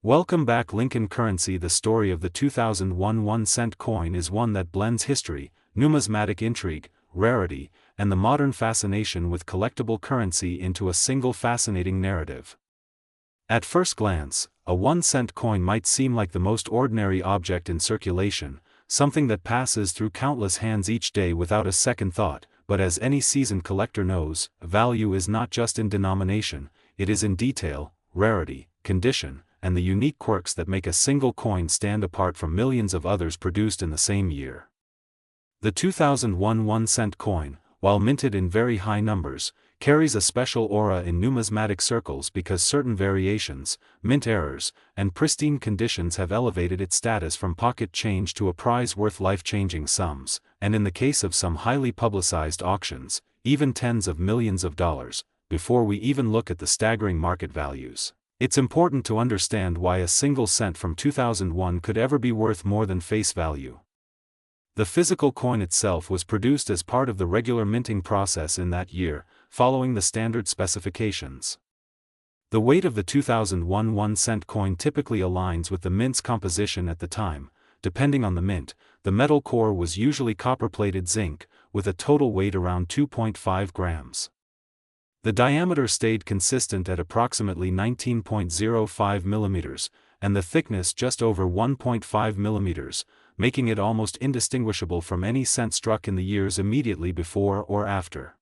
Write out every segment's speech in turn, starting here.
Welcome back. Lincoln currency. The story of the 2001 1-cent coin is one that blends history, numismatic intrigue, rarity, and the modern fascination with collectible currency into a single fascinating narrative. At first glance, a 1-cent coin might seem like the most ordinary object in circulation, something that passes through countless hands each day without a second thought, but as any seasoned collector knows, value is not just in denomination, it is in detail, rarity, condition, and the unique quirks that make a single coin stand apart from millions of others produced in the same year. The 2001 1-cent coin, while minted in very high numbers, carries a special aura in numismatic circles because certain variations, mint errors, and pristine conditions have elevated its status from pocket change to a prize worth life-changing sums, and in the case of some highly publicized auctions, even tens of millions of dollars, before we even look at the staggering market values. It's important to understand why a single cent from 2001 could ever be worth more than face value. The physical coin itself was produced as part of the regular minting process in that year, following the standard specifications. The weight of the 2001 1-cent coin typically aligns with the mint's composition at the time. Depending on the mint, the metal core was usually copper-plated zinc, with a total weight around 2.5 grams. The diameter stayed consistent at approximately 19.05 millimeters, and the thickness just over 1.5 millimeters, making it almost indistinguishable from any cent struck in the years immediately before or after.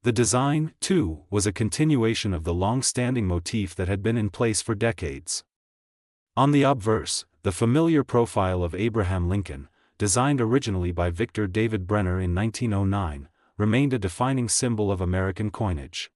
The design, too, was a continuation of the long-standing motif that had been in place for decades. On the obverse, the familiar profile of Abraham Lincoln, designed originally by Victor David Brenner in 1909, remained a defining symbol of American coinage.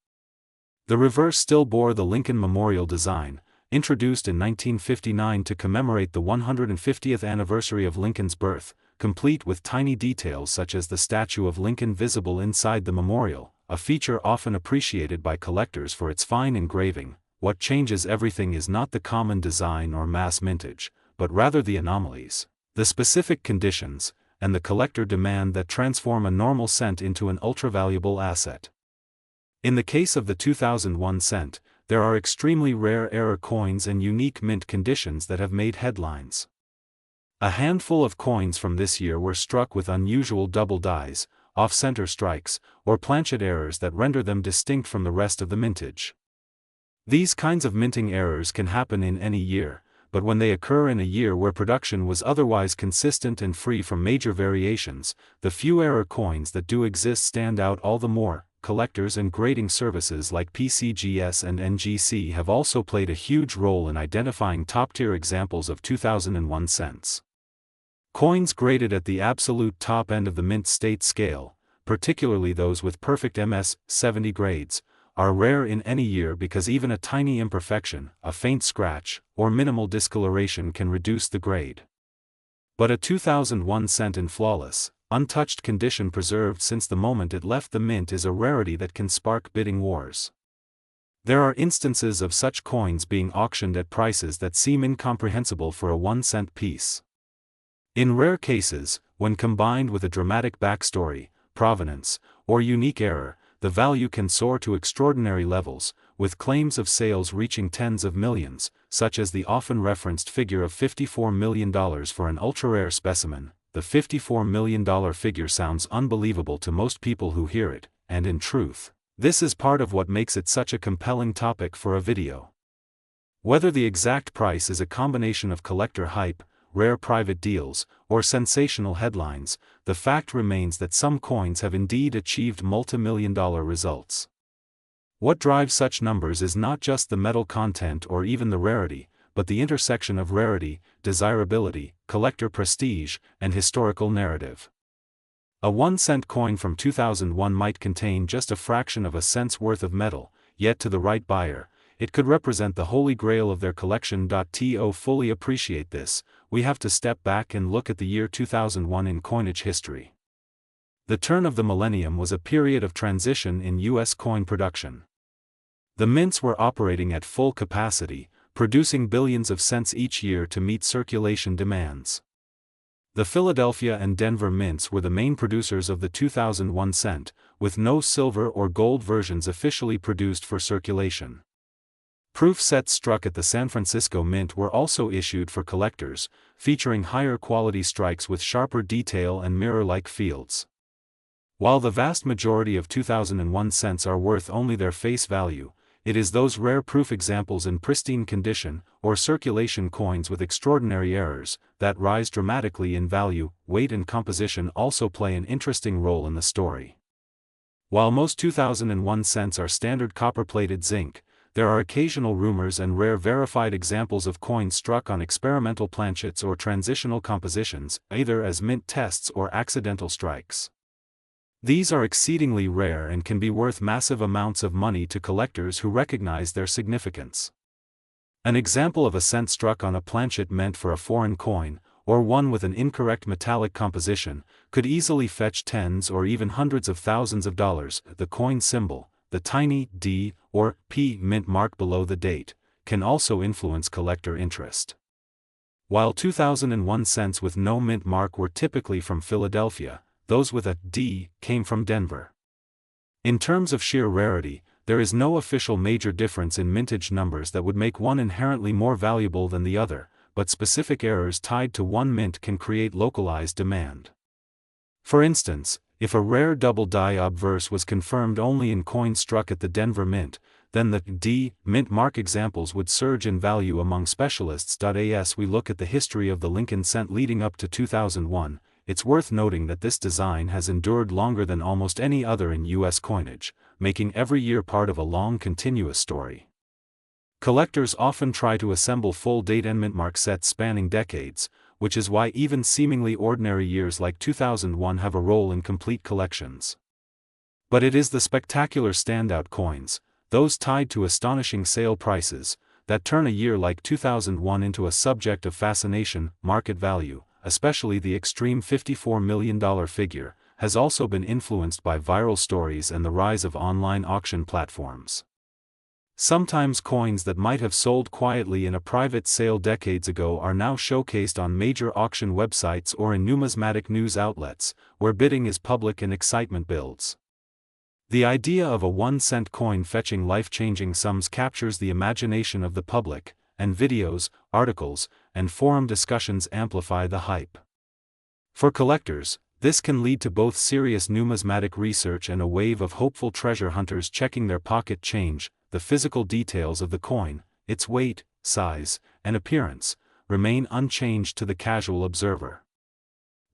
The reverse still bore the Lincoln Memorial design, introduced in 1959 to commemorate the 150th anniversary of Lincoln's birth, complete with tiny details such as the statue of Lincoln visible inside the memorial, a feature often appreciated by collectors for its fine engraving. What changes everything is not the common design or mass mintage, but rather the anomalies, the specific conditions, and the collector demand that transform a normal cent into an ultra-valuable asset. In the case of the 2001 cent, there are extremely rare error coins and unique mint conditions that have made headlines. A handful of coins from this year were struck with unusual double dies, off-center strikes, or planchet errors that render them distinct from the rest of the mintage. These kinds of minting errors can happen in any year, but when they occur in a year where production was otherwise consistent and free from major variations, the few error coins that do exist stand out all the more. Collectors and grading services like PCGS and NGC have also played a huge role in identifying top-tier examples of 2001 cents. Coins graded at the absolute top end of the mint state scale, particularly those with perfect MS 70 grades, are rare in any year because even a tiny imperfection, a faint scratch, or minimal discoloration can reduce the grade. But a 2001 cent in flawless, untouched condition preserved since the moment it left the mint is a rarity that can spark bidding wars. There are instances of such coins being auctioned at prices that seem incomprehensible for a 1-cent piece. In rare cases, when combined with a dramatic backstory, provenance, or unique error, the value can soar to extraordinary levels, with claims of sales reaching tens of millions, such as the often referenced figure of $54 million for an ultra-rare specimen. The $54 million figure sounds unbelievable to most people who hear it, and in truth, this is part of what makes it such a compelling topic for a video. Whether the exact price is a combination of collector hype, rare private deals, or sensational headlines, the fact remains that some coins have indeed achieved multi-million-dollar results. What drives such numbers is not just the metal content or even the rarity, but the intersection of rarity, desirability, collector prestige, and historical narrative. A 1-cent coin from 2001 might contain just a fraction of a cent's worth of metal, yet to the right buyer, it could represent the holy grail of their collection. To fully appreciate this, we have to step back and look at the year 2001 in coinage history. The turn of the millennium was a period of transition in U.S. coin production. The mints were operating at full capacity, producing billions of cents each year to meet circulation demands. The Philadelphia and Denver mints were the main producers of the 2001 cent, with no silver or gold versions officially produced for circulation. Proof sets struck at the San Francisco Mint were also issued for collectors, featuring higher quality strikes with sharper detail and mirror-like fields. While the vast majority of 2001 cents are worth only their face value, it is those rare proof examples in pristine condition, or circulation coins with extraordinary errors, that rise dramatically in value. Weight and composition also play an interesting role in the story. While most 2001 cents are standard copper-plated zinc, there are occasional rumors and rare verified examples of coins struck on experimental planchets or transitional compositions, either as mint tests or accidental strikes. These are exceedingly rare and can be worth massive amounts of money to collectors who recognize their significance. An example of a cent struck on a planchet meant for a foreign coin, or one with an incorrect metallic composition, could easily fetch tens or even hundreds of thousands of dollars. The coin symbol, the tiny D or P mint mark below the date, can also influence collector interest. While 2001 cents with no mint mark were typically from Philadelphia, those with a D came from Denver. In terms of sheer rarity, there is no official major difference in mintage numbers that would make one inherently more valuable than the other, but specific errors tied to one mint can create localized demand. For instance, if a rare double die obverse was confirmed only in coins struck at the Denver Mint, then the D mint mark examples would surge in value among specialists. As we look at the history of the Lincoln cent leading up to 2001, it's worth noting that this design has endured longer than almost any other in U.S. coinage, making every year part of a long continuous story. Collectors often try to assemble full date and mint mark sets spanning decades, which is why even seemingly ordinary years like 2001 have a role in complete collections. But it is the spectacular standout coins, those tied to astonishing sale prices, that turn a year like 2001 into a subject of fascination. Market value, especially the extreme $54 million figure, has also been influenced by viral stories and the rise of online auction platforms. Sometimes coins that might have sold quietly in a private sale decades ago are now showcased on major auction websites or in numismatic news outlets, where bidding is public and excitement builds. The idea of a 1-cent coin fetching life-changing sums captures the imagination of the public, and videos, articles, and forum discussions amplify the hype. For collectors, this can lead to both serious numismatic research and a wave of hopeful treasure hunters checking their pocket change. The physical details of the coin, its weight, size, and appearance, remain unchanged to the casual observer.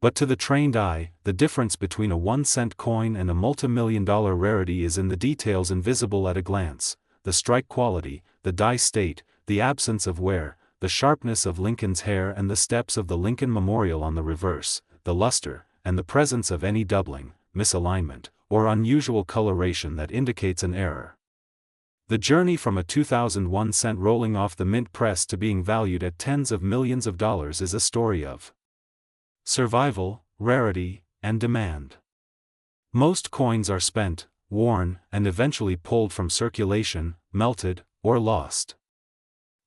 But to the trained eye, the difference between a 1-cent coin and a multi-million-dollar rarity is in the details invisible at a glance: the strike quality, the die state, the absence of wear, the sharpness of Lincoln's hair and the steps of the Lincoln Memorial on the reverse, the luster, and the presence of any doubling, misalignment, or unusual coloration that indicates an error. The journey from a 2001 cent rolling off the mint press to being valued at tens of millions of dollars is a story of survival, rarity, and demand. Most coins are spent, worn, and eventually pulled from circulation, melted, or lost.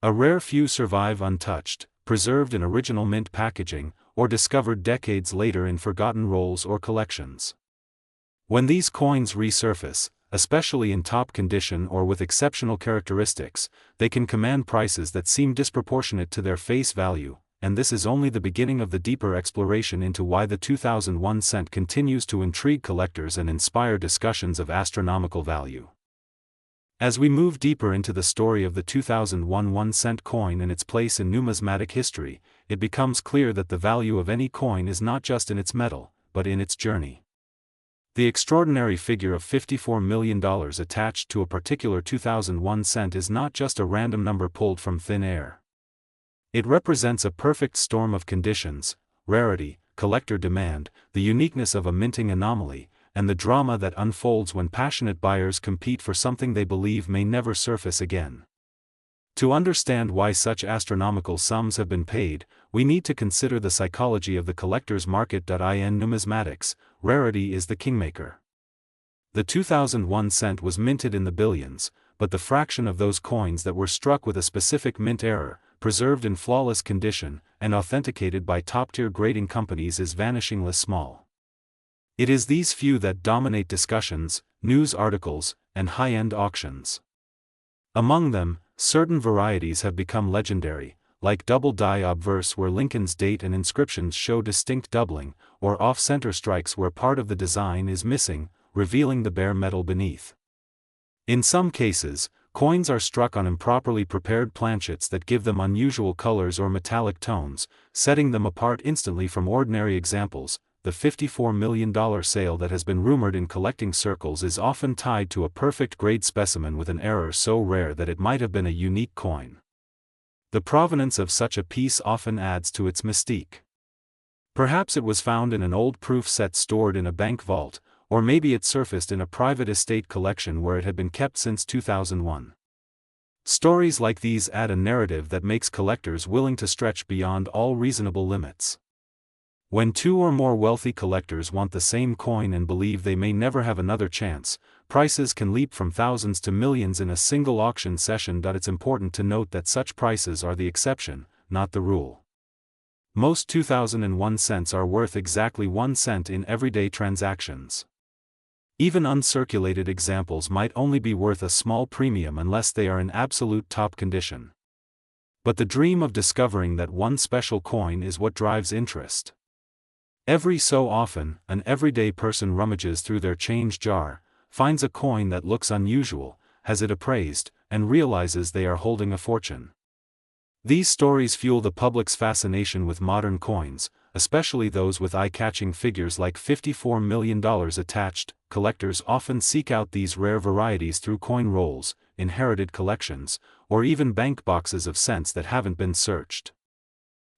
A rare few survive untouched, preserved in original mint packaging, or discovered decades later in forgotten rolls or collections. When these coins resurface, especially in top condition or with exceptional characteristics, they can command prices that seem disproportionate to their face value, and this is only the beginning of the deeper exploration into why the 2001 cent continues to intrigue collectors and inspire discussions of astronomical value. As we move deeper into the story of the 2001 1-cent coin and its place in numismatic history, it becomes clear that the value of any coin is not just in its metal, but in its journey. The extraordinary figure of $54 million attached to a particular 2001 cent is not just a random number pulled from thin air. It represents a perfect storm of conditions: rarity, collector demand, the uniqueness of a minting anomaly, and the drama that unfolds when passionate buyers compete for something they believe may never surface again. To understand why such astronomical sums have been paid, we need to consider the psychology of the collector's market. In numismatics, rarity is the kingmaker. The 2001 cent was minted in the billions, but the fraction of those coins that were struck with a specific mint error, preserved in flawless condition, and authenticated by top-tier grading companies is vanishingly small. It is these few that dominate discussions, news articles, and high-end auctions. Among them, Certain varieties have become legendary, like double die obverse where Lincoln's date and inscriptions show distinct doubling, or off-center strikes where part of the design is missing, revealing the bare metal beneath. In some cases, coins are struck on improperly prepared planchets that give them unusual colors or metallic tones, setting them apart instantly from ordinary examples. The $54 million sale that has been rumored in collecting circles is often tied to a perfect grade specimen with an error so rare that it might have been a unique coin. The provenance of such a piece often adds to its mystique. Perhaps it was found in an old proof set stored in a bank vault, or maybe it surfaced in a private estate collection where it had been kept since 2001. Stories like these add a narrative that makes collectors willing to stretch beyond all reasonable limits. When two or more wealthy collectors want the same coin and believe they may never have another chance, prices can leap from thousands to millions in a single auction session. It's important to note that such prices are the exception, not the rule. Most 2001 cents are worth exactly 1 cent in everyday transactions. Even uncirculated examples might only be worth a small premium unless they are in absolute top condition. But the dream of discovering that one special coin is what drives interest. Every so often, an everyday person rummages through their change jar, finds a coin that looks unusual, has it appraised, and realizes they are holding a fortune. These stories fuel the public's fascination with modern coins, especially those with eye-catching figures like $54 million attached. Collectors often seek out these rare varieties through coin rolls, inherited collections, or even bank boxes of cents that haven't been searched.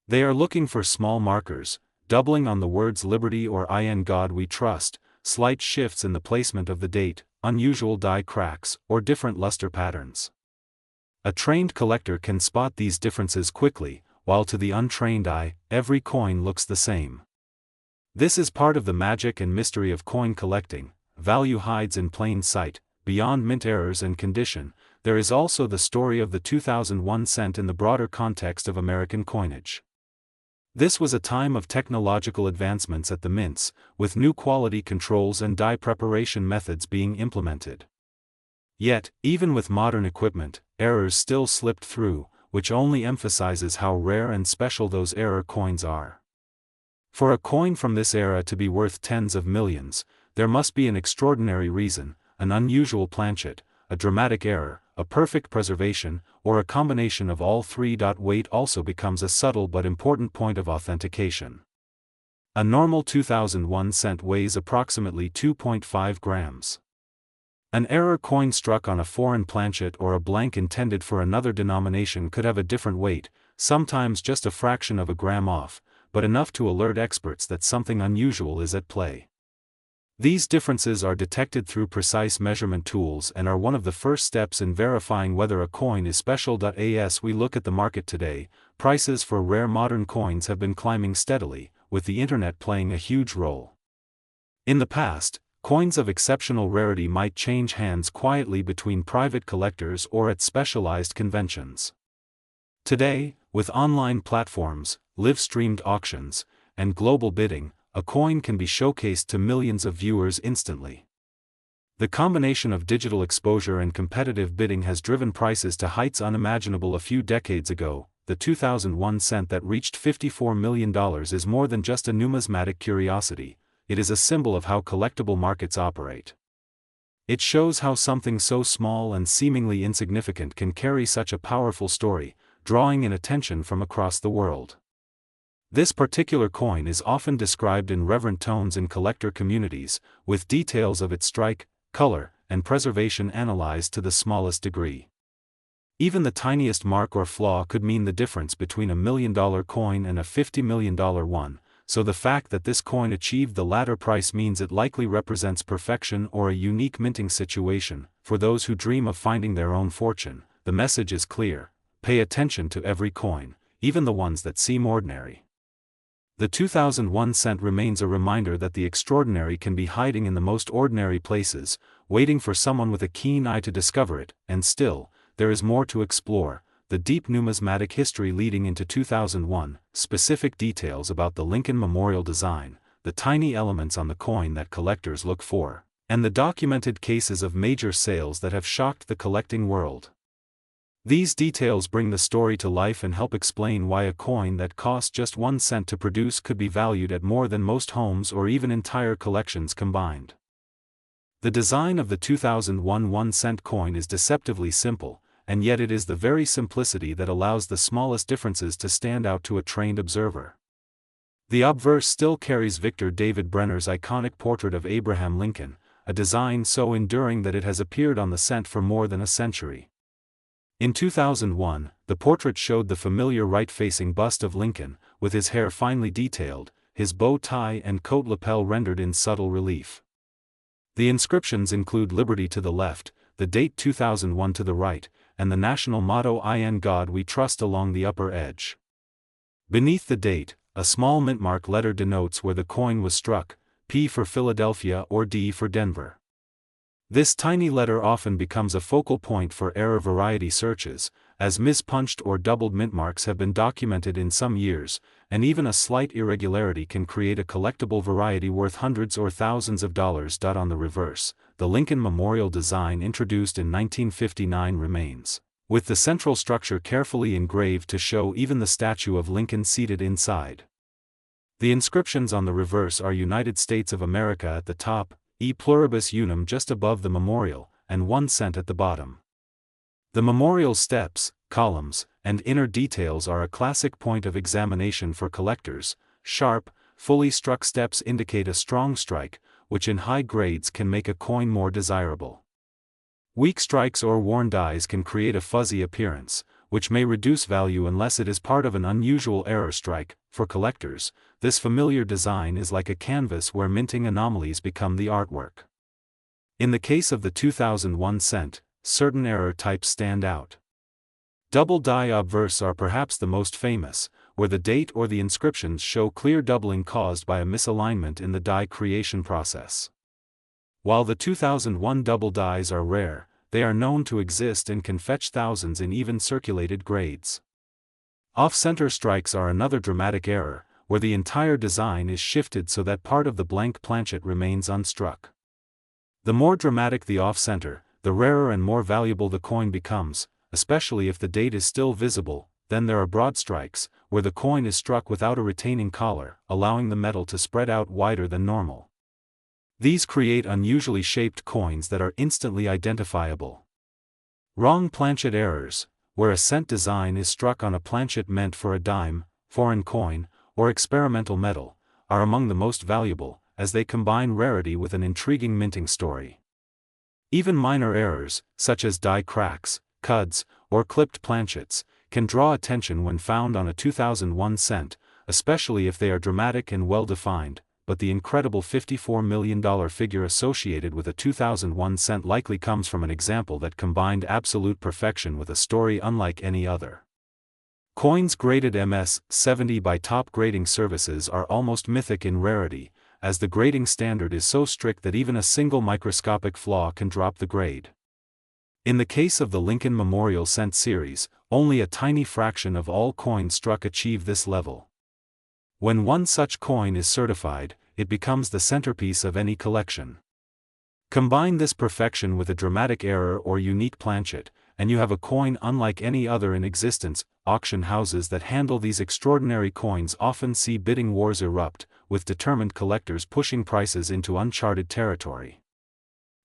They are looking for small markers, doubling on the words Liberty or In God We Trust, slight shifts in the placement of the date, unusual die cracks, or different luster patterns. A trained collector can spot these differences quickly, while to the untrained eye, every coin looks the same. This is part of the magic and mystery of coin collecting. Value hides in plain sight. Beyond mint errors and condition, there is also the story of the 2001 cent in the broader context of American coinage. This was a time of technological advancements at the mints, with new quality controls and die preparation methods being implemented. Yet, even with modern equipment, errors still slipped through, which only emphasizes how rare and special those error coins are. For a coin from this era to be worth tens of millions, there must be an extraordinary reason, an unusual planchet, a dramatic error, a perfect preservation, or a combination of all three. Weight also becomes a subtle but important point of authentication. A normal 2001 cent weighs approximately 2.5 grams. An error coin struck on a foreign planchet or a blank intended for another denomination could have a different weight, sometimes just a fraction of a gram off, but enough to alert experts that something unusual is at play. These differences are detected through precise measurement tools and are one of the first steps in verifying whether a coin is special. As we look at the market today, prices for rare modern coins have been climbing steadily, with the internet playing a huge role. In the past, coins of exceptional rarity might change hands quietly between private collectors or at specialized conventions. Today, with online platforms, live-streamed auctions, and global bidding, a coin can be showcased to millions of viewers instantly. The combination of digital exposure and competitive bidding has driven prices to heights unimaginable a few decades ago. The 2001 cent that reached $54 million is more than just a numismatic curiosity, it is a symbol of how collectible markets operate. It shows how something so small and seemingly insignificant can carry such a powerful story, drawing in attention from across the world. This particular coin is often described in reverent tones in collector communities, with details of its strike, color, and preservation analyzed to the smallest degree. Even the tiniest mark or flaw could mean the difference between a $1 million coin and a $50 million one, so the fact that this coin achieved the latter price means it likely represents perfection or a unique minting situation. For those who dream of finding their own fortune, the message is clear: pay attention to every coin, even the ones that seem ordinary. The 2001 cent remains a reminder that the extraordinary can be hiding in the most ordinary places, waiting for someone with a keen eye to discover it. And still, there is more to explore: the deep numismatic history leading into 2001, specific details about the Lincoln Memorial design, the tiny elements on the coin that collectors look for, and the documented cases of major sales that have shocked the collecting world. These details bring the story to life and help explain why a coin that cost just 1 cent to produce could be valued at more than most homes or even entire collections combined. The design of the 2001 1-cent coin is deceptively simple, and yet it is the very simplicity that allows the smallest differences to stand out to a trained observer. The obverse still carries Victor David Brenner's iconic portrait of Abraham Lincoln, a design so enduring that it has appeared on the cent for more than a century. In 2001, the portrait showed the familiar right-facing bust of Lincoln, with his hair finely detailed, his bow tie and coat lapel rendered in subtle relief. The inscriptions include Liberty to the left, the date 2001 to the right, and the national motto "In God We Trust" along the upper edge. Beneath the date, a small mintmark letter denotes where the coin was struck, P for Philadelphia or D for Denver. This tiny letter often becomes a focal point for error variety searches, as mispunched or doubled mintmarks have been documented in some years, and even a slight irregularity can create a collectible variety worth hundreds or thousands of dollars. On the reverse, the Lincoln Memorial design introduced in 1959 remains, with the central structure carefully engraved to show even the statue of Lincoln seated inside. The inscriptions on the reverse are United States of America at the top, E pluribus unum just above the memorial, and 1 cent at the bottom. The memorial's steps, columns, and inner details are a classic point of examination for collectors. Sharp, fully struck steps indicate a strong strike, which in high grades can make a coin more desirable. Weak strikes or worn dies can create a fuzzy appearance, which may reduce value unless it is part of an unusual error strike. For collectors, this familiar design is like a canvas where minting anomalies become the artwork. In the case of the 2001 cent, certain error types stand out. Double die obverse are perhaps the most famous, where the date or the inscriptions show clear doubling caused by a misalignment in the die creation process. While the 2001 double dies are rare, they are known to exist and can fetch thousands in even circulated grades. Off-center strikes are another dramatic error, where the entire design is shifted so that part of the blank planchet remains unstruck. The more dramatic the off-center, the rarer and more valuable the coin becomes, especially if the date is still visible. Then there are broad strikes, where the coin is struck without a retaining collar, allowing the metal to spread out wider than normal. These create unusually shaped coins that are instantly identifiable. Wrong planchet errors, where a cent design is struck on a planchet meant for a dime, foreign coin, or experimental metal, are among the most valuable, as they combine rarity with an intriguing minting story. Even minor errors, such as die cracks, cuds, or clipped planchets, can draw attention when found on a 2001 cent, especially if they are dramatic and well-defined. But the incredible $54 million figure associated with a 2001 cent likely comes from an example that combined absolute perfection with a story unlike any other. Coins graded MS-70 by top grading services are almost mythic in rarity, as the grading standard is so strict that even a single microscopic flaw can drop the grade. In the case of the Lincoln Memorial Cent series, only a tiny fraction of all coins struck achieve this level. When one such coin is certified, it becomes the centerpiece of any collection. Combine this perfection with a dramatic error or unique planchet, and you have a coin unlike any other in existence. Auction houses that handle these extraordinary coins often see bidding wars erupt, with determined collectors pushing prices into uncharted territory.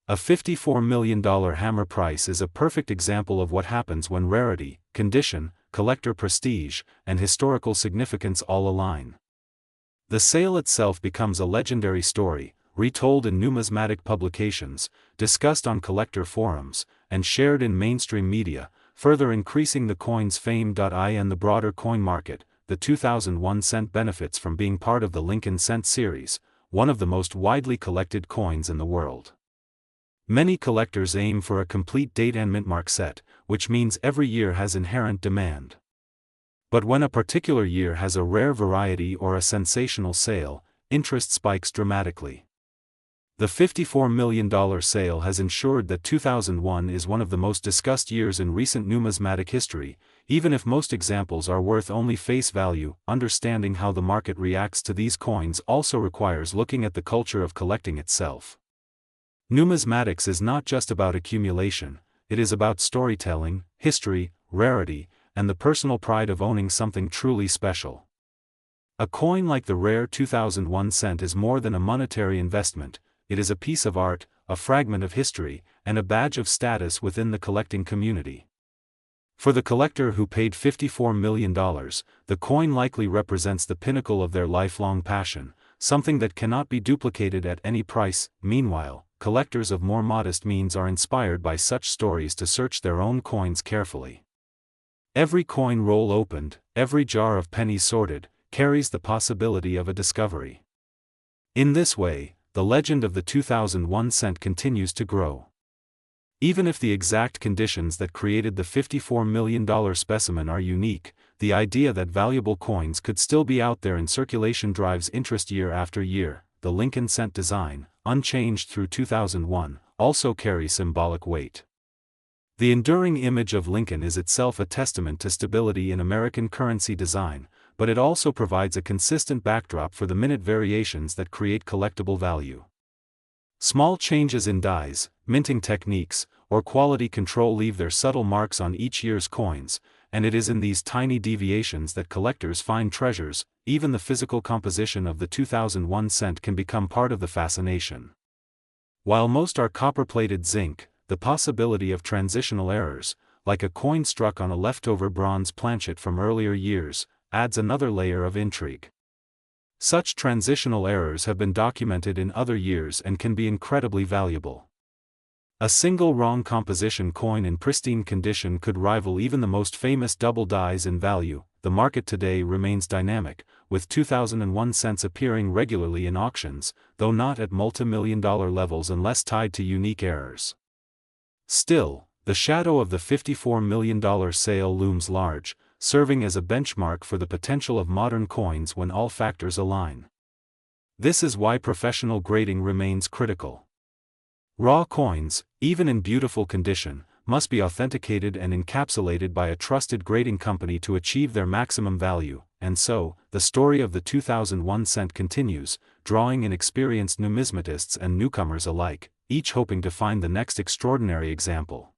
A $54 million hammer price is a perfect example of what happens when rarity, condition, collector prestige, and historical significance all align. The sale itself becomes a legendary story, retold in numismatic publications, discussed on collector forums, and shared in mainstream media, further increasing the coin's fame. In the broader coin market, the 2001 cent benefits from being part of the Lincoln Cent series, one of the most widely collected coins in the world. Many collectors aim for a complete date and mintmark set, which means every year has inherent demand. But when a particular year has a rare variety or a sensational sale, interest spikes dramatically. The $54 million sale has ensured that 2001 is one of the most discussed years in recent numismatic history, even if most examples are worth only face value. Understanding how the market reacts to these coins also requires looking at the culture of collecting itself. Numismatics is not just about accumulation, it is about storytelling, history, rarity, and the personal pride of owning something truly special. A coin like the rare 2001 cent is more than a monetary investment. It is a piece of art, a fragment of history, and a badge of status within the collecting community. For the collector who paid $54 million, the coin likely represents the pinnacle of their lifelong passion, something that cannot be duplicated at any price. Meanwhile, collectors of more modest means are inspired by such stories to search their own coins carefully. Every coin roll opened, every jar of pennies sorted, carries the possibility of a discovery. In this way, the legend of the 2001 cent continues to grow. Even if the exact conditions that created the $54 million specimen are unique, the idea that valuable coins could still be out there in circulation drives interest year after year. The Lincoln cent design, unchanged through 2001, also carries symbolic weight. The enduring image of Lincoln is itself a testament to stability in American currency design, but it also provides a consistent backdrop for the minute variations that create collectible value. Small changes in dies, minting techniques, or quality control leave their subtle marks on each year's coins, and it is in these tiny deviations that collectors find treasures. Even the physical composition of the 2001 cent can become part of the fascination. While most are copper-plated zinc, the possibility of transitional errors, like a coin struck on a leftover bronze planchet from earlier years, adds another layer of intrigue. Such transitional errors have been documented in other years and can be incredibly valuable. A single wrong composition coin in pristine condition could rival even the most famous double dies in value. The market today remains dynamic, with 2001 cents appearing regularly in auctions, though not at multi-million-dollar levels unless tied to unique errors. Still, the shadow of the $54 million sale looms large, serving as a benchmark for the potential of modern coins when all factors align. This is why professional grading remains critical. Raw coins, even in beautiful condition, must be authenticated and encapsulated by a trusted grading company to achieve their maximum value, and so, the story of the 2001 cent continues, drawing in experienced numismatists and newcomers alike, each hoping to find the next extraordinary example.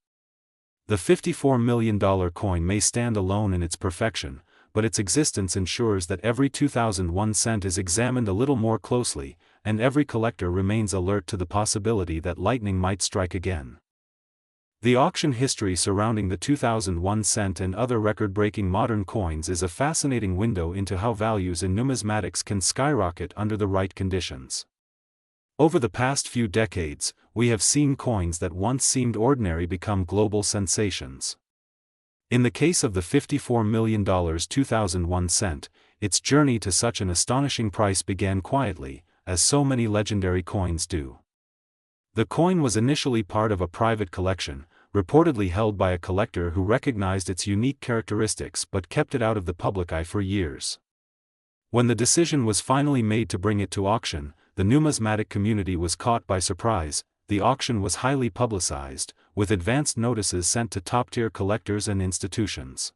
The $54 million coin may stand alone in its perfection, but its existence ensures that every 2001 cent is examined a little more closely, and every collector remains alert to the possibility that lightning might strike again. The auction history surrounding the 2001 cent and other record-breaking modern coins is a fascinating window into how values in numismatics can skyrocket under the right conditions. Over the past few decades, we have seen coins that once seemed ordinary become global sensations. In the case of the $54 million 2001 cent, its journey to such an astonishing price began quietly, as so many legendary coins do. The coin was initially part of a private collection, reportedly held by a collector who recognized its unique characteristics but kept it out of the public eye for years. When the decision was finally made to bring it to auction, the numismatic community was caught by surprise. The auction was highly publicized, with advanced notices sent to top-tier collectors and institutions.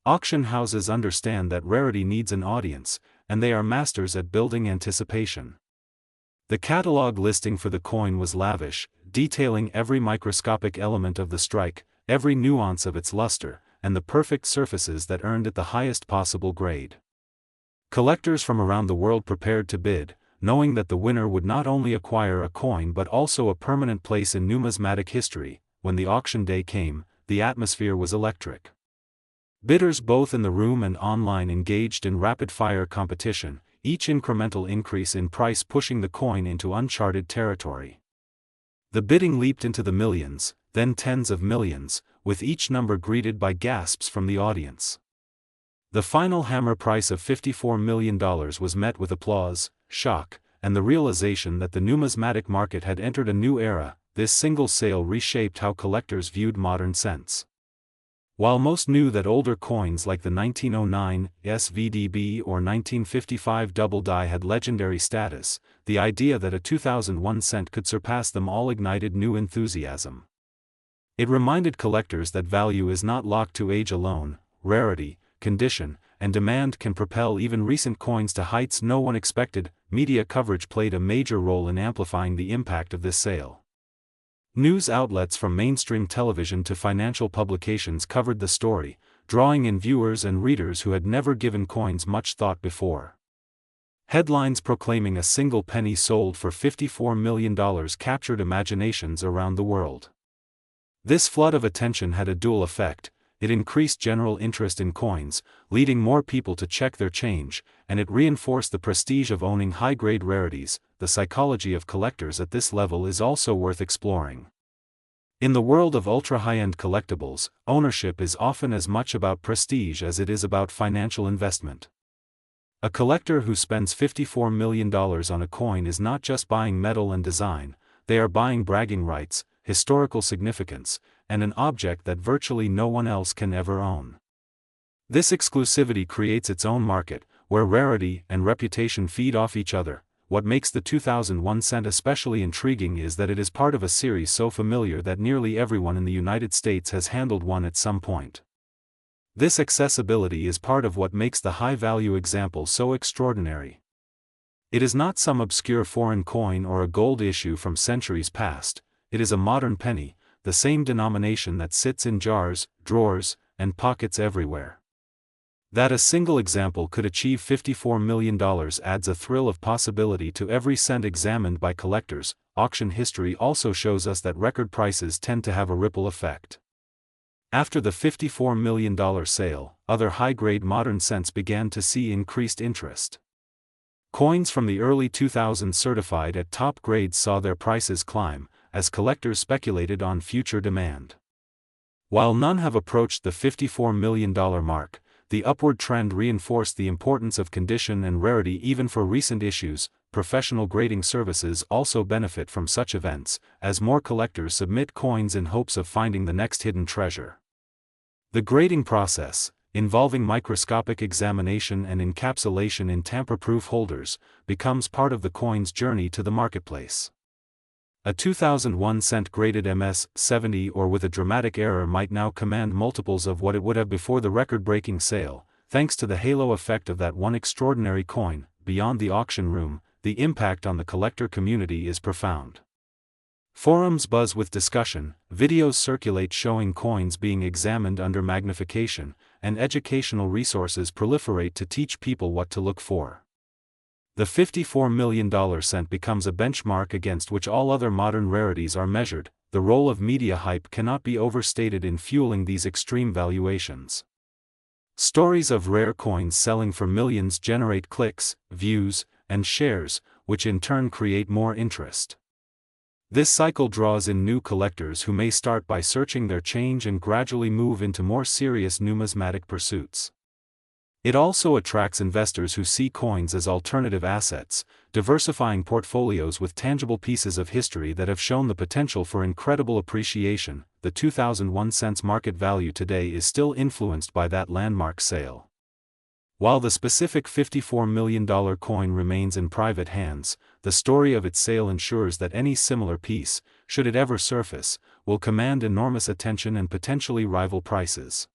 Auction houses understand that rarity needs an audience, and they are masters at building anticipation. The catalog listing for the coin was lavish, detailing every microscopic element of the strike, every nuance of its luster, and the perfect surfaces that earned it the highest possible grade. Collectors from around the world prepared to bid, knowing that the winner would not only acquire a coin but also a permanent place in numismatic history. When the auction day came, the atmosphere was electric. Bidders both in the room and online engaged in rapid-fire competition, each incremental increase in price pushing the coin into uncharted territory. The bidding leaped into the millions, then tens of millions, with each number greeted by gasps from the audience. The final hammer price of $54 million was met with applause, shock, and the realization that the numismatic market had entered a new era. This single sale reshaped how collectors viewed modern cents. While most knew that older coins like the 1909 SVDB or 1955 double die had legendary status, the idea that a 2001 cent could surpass them all ignited new enthusiasm. It reminded collectors that value is not locked to age alone. Rarity, condition, and demand can propel even recent coins to heights no one expected. Media coverage played a major role in amplifying the impact of this sale. News outlets from mainstream television to financial publications covered the story, drawing in viewers and readers who had never given coins much thought before. Headlines proclaiming a single penny sold for $54 million captured imaginations around the world. This flood of attention had a dual effect: it increased general interest in coins, leading more people to check their change, and it reinforced the prestige of owning high-grade rarities. The psychology of collectors at this level is also worth exploring. In the world of ultra-high-end collectibles, ownership is often as much about prestige as it is about financial investment. A collector who spends $54 million on a coin is not just buying metal and design, they are buying bragging rights, historical significance, and an object that virtually no one else can ever own. This exclusivity creates its own market, where rarity and reputation feed off each other. What makes the 2001 cent especially intriguing is that it is part of a series so familiar that nearly everyone in the United States has handled one at some point. This accessibility is part of what makes the high-value example so extraordinary. It is not some obscure foreign coin or a gold issue from centuries past, it is a modern penny, the same denomination that sits in jars, drawers, and pockets everywhere. That a single example could achieve $54 million adds a thrill of possibility to every cent examined by collectors. Auction history also shows us that record prices tend to have a ripple effect. After the $54 million sale, other high-grade modern cents began to see increased interest. Coins from the early 2000s certified at top grades saw their prices climb, as collectors speculated on future demand. While none have approached the $54 million mark, the upward trend reinforced the importance of condition and rarity even for recent issues. Professional grading services also benefit from such events, as more collectors submit coins in hopes of finding the next hidden treasure. The grading process, involving microscopic examination and encapsulation in tamper-proof holders, becomes part of the coin's journey to the marketplace. A 2001 cent graded MS-70 or with a dramatic error might now command multiples of what it would have before the record-breaking sale, thanks to the halo effect of that one extraordinary coin. Beyond the auction room, the impact on the collector community is profound. Forums buzz with discussion, videos circulate showing coins being examined under magnification, and educational resources proliferate to teach people what to look for. The $54 million cent becomes a benchmark against which all other modern rarities are measured. The role of media hype cannot be overstated in fueling these extreme valuations. Stories of rare coins selling for millions generate clicks, views, and shares, which in turn create more interest. This cycle draws in new collectors who may start by searching their change and gradually move into more serious numismatic pursuits. It also attracts investors who see coins as alternative assets, diversifying portfolios with tangible pieces of history that have shown the potential for incredible appreciation. The 2001 cent's market value today is still influenced by that landmark sale. While the specific $54 million coin remains in private hands, the story of its sale ensures that any similar piece, should it ever surface, will command enormous attention and potentially rival prices.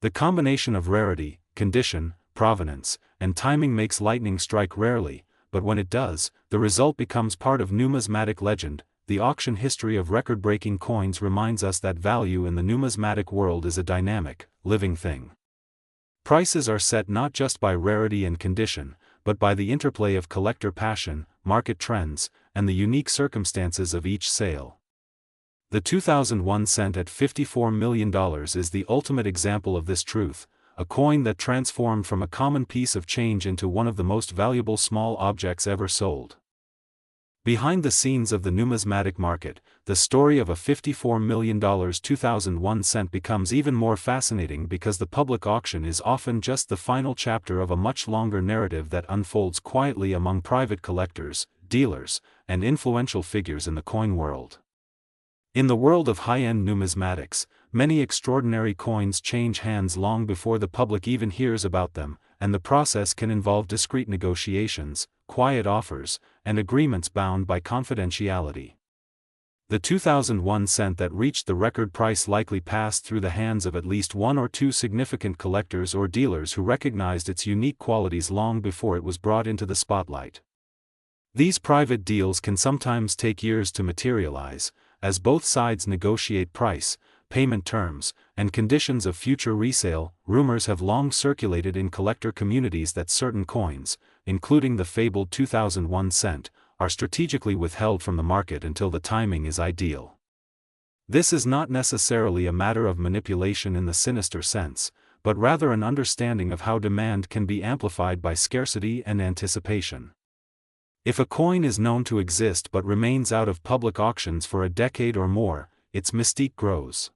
The combination of rarity, condition, provenance, and timing makes lightning strike rarely, but when it does, the result becomes part of numismatic legend. The auction history of record-breaking coins reminds us that value in the numismatic world is a dynamic, living thing. Prices are set not just by rarity and condition, but by the interplay of collector passion, market trends, and the unique circumstances of each sale. The 2001 cent at $54 million is the ultimate example of this truth, a coin that transformed from a common piece of change into one of the most valuable small objects ever sold. Behind the scenes of the numismatic market, the story of a $54 million 2001 cent becomes even more fascinating because the public auction is often just the final chapter of a much longer narrative that unfolds quietly among private collectors, dealers, and influential figures in the coin world. In the world of high-end numismatics, many extraordinary coins change hands long before the public even hears about them, and the process can involve discreet negotiations, quiet offers, and agreements bound by confidentiality. The 2001 cent that reached the record price likely passed through the hands of at least one or two significant collectors or dealers who recognized its unique qualities long before it was brought into the spotlight. These private deals can sometimes take years to materialize, as both sides negotiate price, payment terms, and conditions of future resale. Rumors have long circulated in collector communities that certain coins, including the fabled 2001 cent, are strategically withheld from the market until the timing is ideal. This is not necessarily a matter of manipulation in the sinister sense, but rather an understanding of how demand can be amplified by scarcity and anticipation. If a coin is known to exist but remains out of public auctions for a decade or more, its mystique grows.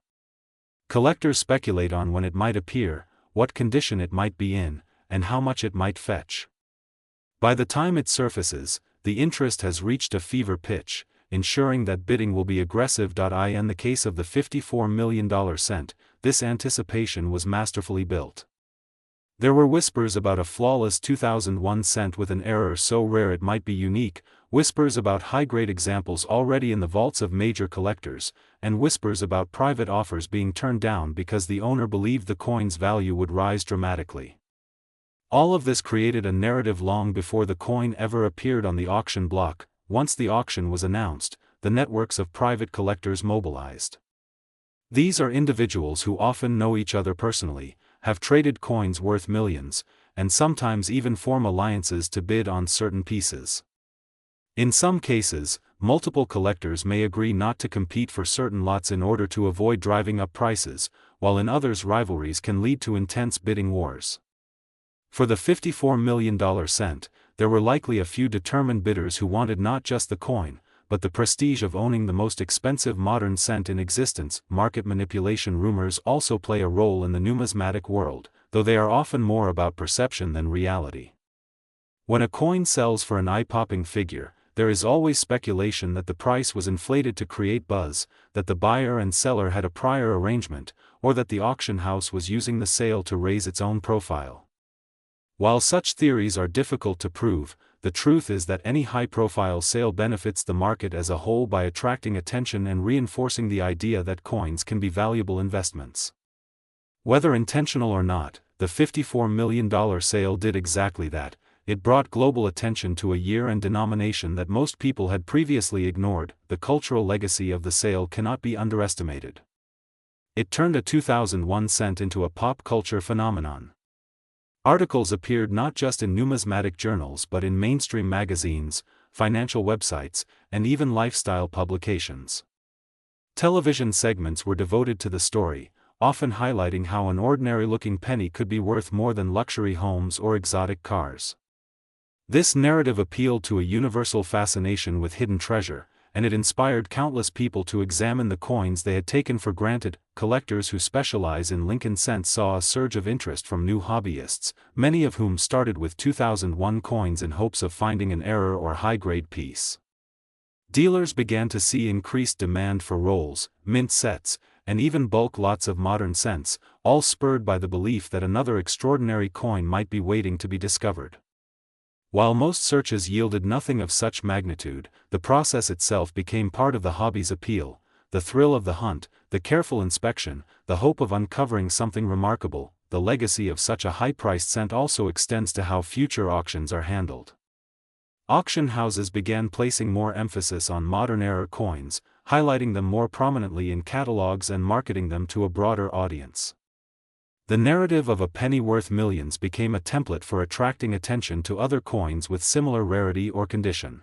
Collectors speculate on when it might appear, what condition it might be in, and how much it might fetch. By the time it surfaces, the interest has reached a fever pitch, ensuring that bidding will be aggressive. In the case of the $54 million cent, this anticipation was masterfully built. There were whispers about a flawless 2001 cent with an error so rare it might be unique, whispers about high-grade examples already in the vaults of major collectors, and whispers about private offers being turned down because the owner believed the coin's value would rise dramatically. All of this created a narrative long before the coin ever appeared on the auction block. Once the auction was announced, the networks of private collectors mobilized. These are individuals who often know each other personally, have traded coins worth millions, and sometimes even form alliances to bid on certain pieces. In some cases, multiple collectors may agree not to compete for certain lots in order to avoid driving up prices, while in others rivalries can lead to intense bidding wars. For the $54 million cent, there were likely a few determined bidders who wanted not just the coin, but the prestige of owning the most expensive modern cent in existence. Market manipulation rumors also play a role in the numismatic world, though they are often more about perception than reality. When a coin sells for an eye-popping figure, there is always speculation that the price was inflated to create buzz, that the buyer and seller had a prior arrangement, or that the auction house was using the sale to raise its own profile. While such theories are difficult to prove, the truth is that any high-profile sale benefits the market as a whole by attracting attention and reinforcing the idea that coins can be valuable investments. Whether intentional or not, the $54 million sale did exactly that. It brought global attention to a year and denomination that most people had previously ignored. The cultural legacy of the sale cannot be underestimated. It turned a 2001 cent into a pop culture phenomenon. Articles appeared not just in numismatic journals but in mainstream magazines, financial websites, and even lifestyle publications. Television segments were devoted to the story, often highlighting how an ordinary-looking penny could be worth more than luxury homes or exotic cars. This narrative appealed to a universal fascination with hidden treasure, and it inspired countless people to examine the coins they had taken for granted. Collectors who specialize in Lincoln cents saw a surge of interest from new hobbyists, many of whom started with 2001 coins in hopes of finding an error or high-grade piece. Dealers began to see increased demand for rolls, mint sets, and even bulk lots of modern cents, all spurred by the belief that another extraordinary coin might be waiting to be discovered. While most searches yielded nothing of such magnitude, the process itself became part of the hobby's appeal: the thrill of the hunt, the careful inspection, the hope of uncovering something remarkable. The legacy of such a high-priced cent also extends to how future auctions are handled. Auction houses began placing more emphasis on modern era coins, highlighting them more prominently in catalogs and marketing them to a broader audience. The narrative of a penny worth millions became a template for attracting attention to other coins with similar rarity or condition.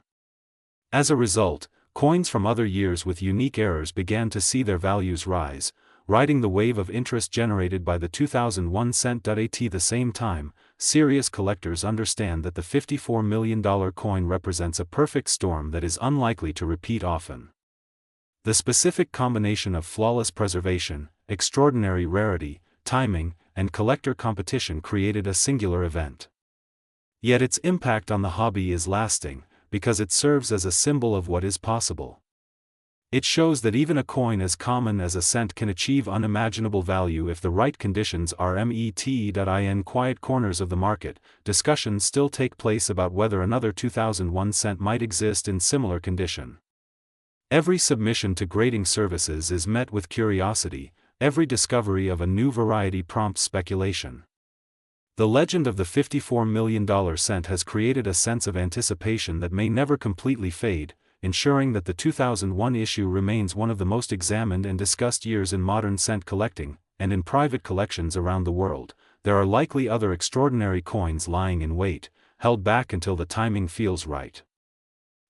As a result, coins from other years with unique errors began to see their values rise, riding the wave of interest generated by the 2001 cent. At the same time, serious collectors understand that the $54 million coin represents a perfect storm that is unlikely to repeat often. The specific combination of flawless preservation, extraordinary rarity, timing, and collector competition created a singular event. Yet its impact on the hobby is lasting, because it serves as a symbol of what is possible. It shows that even a coin as common as a cent can achieve unimaginable value if the right conditions are met. In quiet corners of the market, discussions still take place about whether another 2001 cent might exist in similar condition. Every submission to grading services is met with curiosity. Every discovery of a new variety prompts speculation. The legend of the $54 million cent has created a sense of anticipation that may never completely fade, ensuring that the 2001 issue remains one of the most examined and discussed years in modern cent collecting, and in private collections around the world. There are likely other extraordinary coins lying in wait, held back until the timing feels right.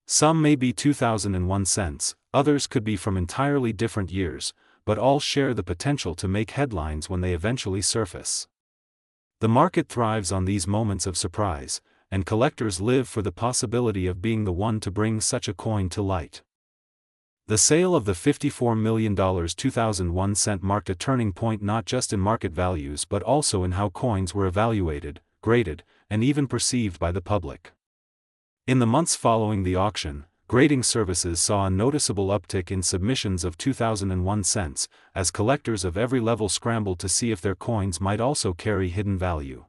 Some may be 2001 cents, others could be from entirely different years, but all share the potential to make headlines when they eventually surface. The market thrives on these moments of surprise, and collectors live for the possibility of being the one to bring such a coin to light. The sale of the $54 million 2001 cent marked a turning point not just in market values but also in how coins were evaluated, graded, and even perceived by the public. In the months following the auction, grading services saw a noticeable uptick in submissions of 2001 cents, as collectors of every level scrambled to see if their coins might also carry hidden value.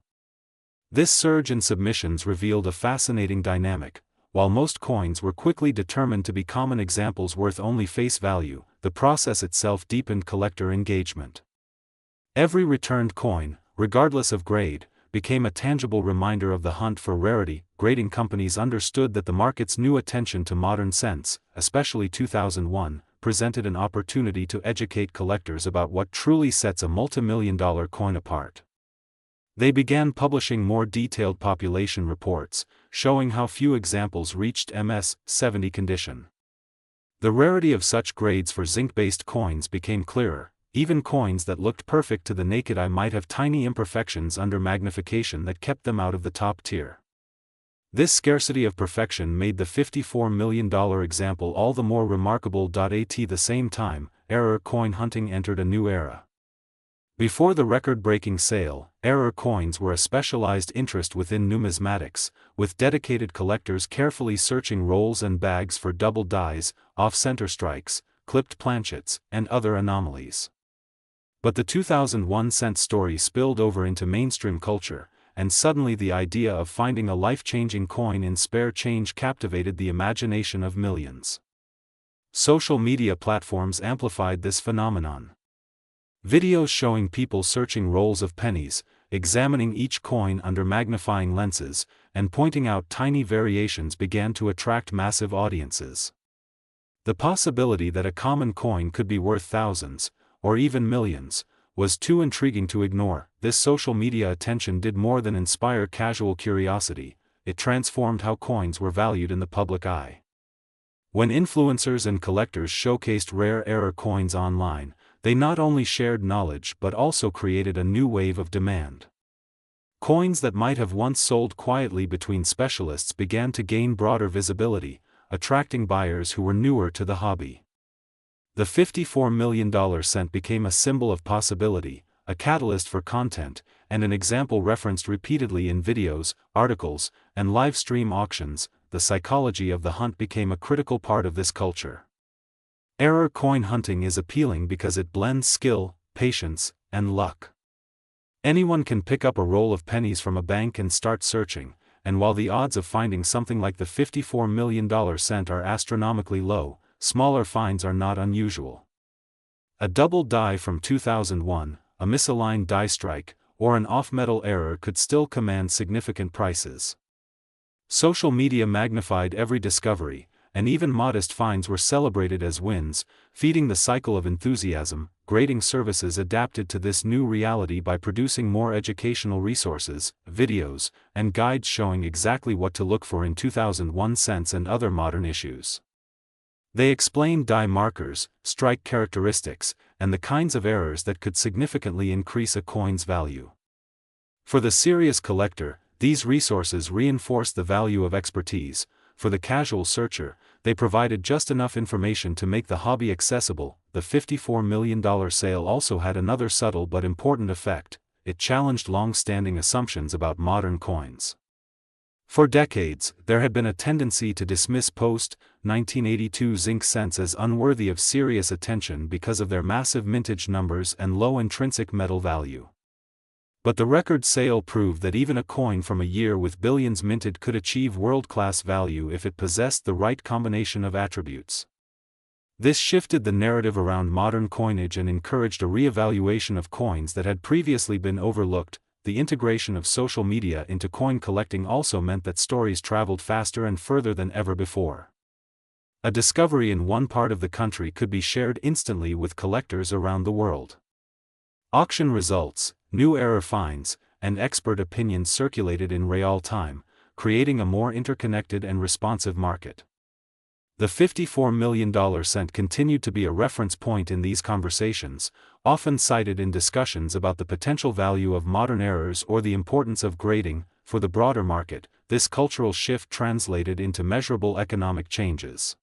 This surge in submissions revealed a fascinating dynamic. While most coins were quickly determined to be common examples worth only face value, the process itself deepened collector engagement. Every returned coin, regardless of grade, became a tangible reminder of the hunt for rarity. Grading companies understood that the market's new attention to modern cents, especially 2001, presented an opportunity to educate collectors about what truly sets a multimillion-dollar coin apart. They began publishing more detailed population reports, showing how few examples reached MS-70 condition. The rarity of such grades for zinc-based coins became clearer. Even coins that looked perfect to the naked eye might have tiny imperfections under magnification that kept them out of the top tier. This scarcity of perfection made the $54 million example all the more remarkable. At the same time, error coin hunting entered a new era. Before the record-breaking sale, error coins were a specialized interest within numismatics, with dedicated collectors carefully searching rolls and bags for double dies, off-center strikes, clipped planchets, and other anomalies. But the 2001 cent story spilled over into mainstream culture, and suddenly the idea of finding a life-changing coin in spare change captivated the imagination of millions. Social media platforms amplified this phenomenon. Videos showing people searching rolls of pennies, examining each coin under magnifying lenses, and pointing out tiny variations began to attract massive audiences. The possibility that a common coin could be worth thousands, or even millions, was too intriguing to ignore. This social media attention did more than inspire casual curiosity, it transformed how coins were valued in the public eye. When influencers and collectors showcased rare error coins online, they not only shared knowledge but also created a new wave of demand. Coins that might have once sold quietly between specialists began to gain broader visibility, attracting buyers who were newer to the hobby. The $54 million cent became a symbol of possibility, a catalyst for content, and an example referenced repeatedly in videos, articles, and live stream auctions. The psychology of the hunt became a critical part of this culture. Error coin hunting is appealing because it blends skill, patience, and luck. Anyone can pick up a roll of pennies from a bank and start searching, and while the odds of finding something like the $54 million cent are astronomically low, smaller finds are not unusual. A double die from 2001, a misaligned die strike, or an off-metal error could still command significant prices. Social media magnified every discovery, and even modest finds were celebrated as wins, feeding the cycle of enthusiasm. Grading services adapted to this new reality by producing more educational resources, videos, and guides showing exactly what to look for in 2001 cents and other modern issues. They explained die markers, strike characteristics, and the kinds of errors that could significantly increase a coin's value. For the serious collector, these resources reinforced the value of expertise. For the casual searcher, they provided just enough information to make the hobby accessible. The $54 million sale also had another subtle but important effect: it challenged long-standing assumptions about modern coins. For decades, there had been a tendency to dismiss post-1982 zinc cents as unworthy of serious attention because of their massive mintage numbers and low intrinsic metal value. But the record sale proved that even a coin from a year with billions minted could achieve world-class value if it possessed the right combination of attributes. This shifted the narrative around modern coinage and encouraged a re-evaluation of coins that had previously been overlooked. The integration of social media into coin collecting also meant that stories traveled faster and further than ever before. A discovery in one part of the country could be shared instantly with collectors around the world. Auction results, new error finds, and expert opinions circulated in real time, creating a more interconnected and responsive market. The $54 million cent continued to be a reference point in these conversations, often cited in discussions about the potential value of modern errors or the importance of grading. For the broader market, this cultural shift translated into measurable economic changes.